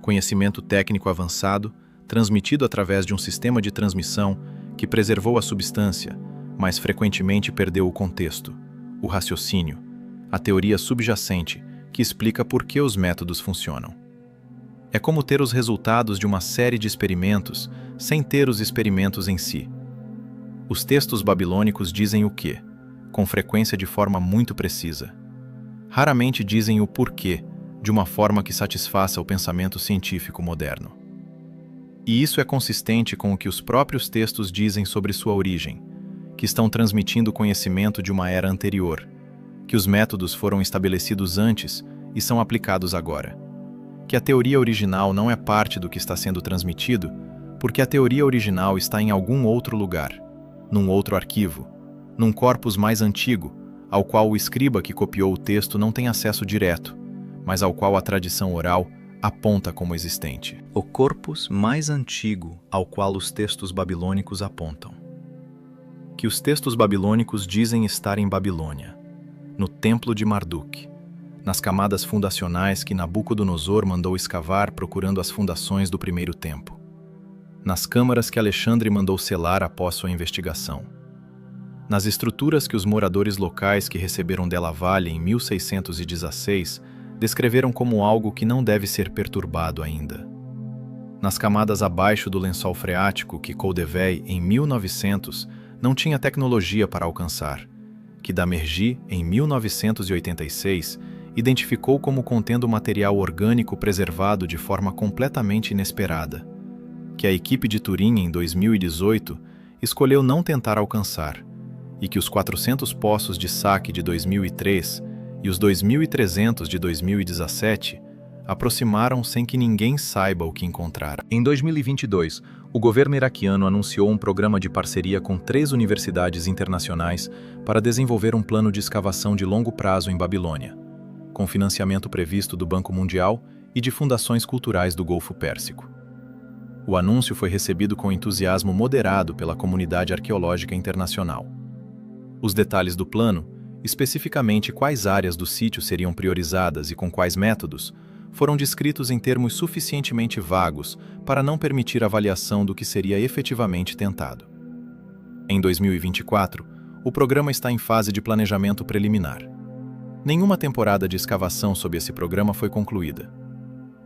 Speaker 3: Conhecimento técnico avançado, transmitido através de um sistema de transmissão que preservou a substância, mas frequentemente perdeu o contexto, o raciocínio, a teoria subjacente que explica por que os métodos funcionam. É como ter os resultados de uma série de experimentos sem ter os experimentos em si. Os textos babilônicos dizem o que, com frequência de forma muito precisa. Raramente dizem o porquê, de uma forma que satisfaça o pensamento científico moderno. E isso é consistente com o que os próprios textos dizem sobre sua origem, que estão transmitindo conhecimento de uma era anterior, que os métodos foram estabelecidos antes e são aplicados agora, que a teoria original não é parte do que está sendo transmitido, porque a teoria original está em algum outro lugar, num outro arquivo, num corpus mais antigo, ao qual o escriba que copiou o texto não tem acesso direto, mas ao qual a tradição oral aponta como existente. O corpus mais antigo ao qual os textos babilônicos apontam. Que os textos babilônicos dizem estar em Babilônia, no templo de Marduk, nas camadas fundacionais que Nabucodonosor mandou escavar procurando as fundações do primeiro templo, nas câmaras que Alexandre mandou selar após sua investigação, nas estruturas que os moradores locais que receberam Della Valle em 1616 descreveram como algo que não deve ser perturbado ainda. Nas camadas abaixo do lençol freático que Koldevey, em 1900, não tinha tecnologia para alcançar, que Damergy, em 1986, identificou como contendo material orgânico preservado de forma completamente inesperada, que a equipe de Turim, em 2018, escolheu não tentar alcançar, e que os 400 poços de saque de 2003 e os 2.300 de 2017 aproximaram sem que ninguém saiba o que encontraram. Em 2022, o governo iraquiano anunciou um programa de parceria com 3 universidades internacionais para desenvolver um plano de escavação de longo prazo em Babilônia, com financiamento previsto do Banco Mundial e de fundações culturais do Golfo Pérsico. O anúncio foi recebido com entusiasmo moderado pela comunidade arqueológica internacional. Os detalhes do plano, especificamente quais áreas do sítio seriam priorizadas e com quais métodos, foram descritos em termos suficientemente vagos para não permitir avaliação do que seria efetivamente tentado. Em 2024, o programa está em fase de planejamento preliminar. Nenhuma temporada de escavação sob esse programa foi concluída.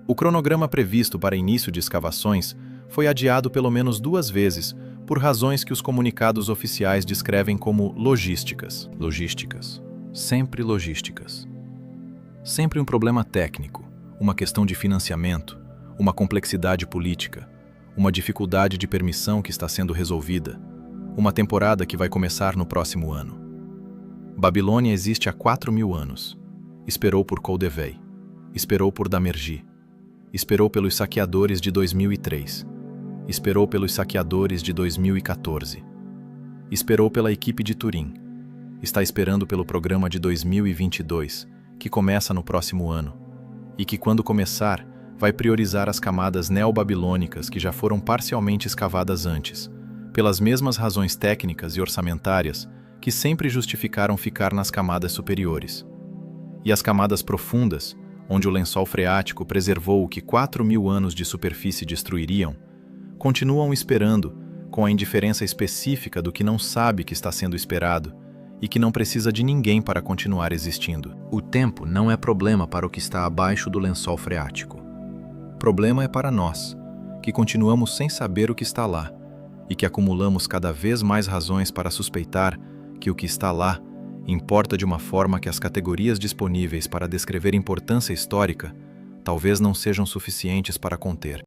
Speaker 3: O cronograma previsto para início de escavações foi adiado pelo menos 2 vezes por razões que os comunicados oficiais descrevem como logísticas. Logísticas. Sempre logísticas. Sempre um problema técnico, uma questão de financiamento, uma complexidade política, uma dificuldade de permissão que está sendo resolvida, uma temporada que vai começar no próximo ano. Babilônia existe há 4.000 anos. Esperou por Koldevey, esperou por Damergy, esperou pelos saqueadores de 2003, esperou pelos saqueadores de 2014, esperou pela equipe de Turim, está esperando pelo programa de 2022, que começa no próximo ano, e que, quando começar, vai priorizar as camadas neobabilônicas que já foram parcialmente escavadas antes, pelas mesmas razões técnicas e orçamentárias que sempre justificaram ficar nas camadas superiores. E as camadas profundas,
Speaker 1: onde o lençol freático preservou o que 4.000 anos de superfície destruiriam, continuam esperando, com a indiferença específica do que não sabe que está sendo esperado e que não precisa de ninguém para continuar existindo.
Speaker 3: O tempo não é problema para o que está abaixo do lençol freático.
Speaker 1: Problema é para nós, que continuamos sem saber o que está lá e que acumulamos cada vez mais razões para suspeitar que o que está lá importa de uma forma que as categorias disponíveis para descrever importância histórica talvez não sejam suficientes para conter.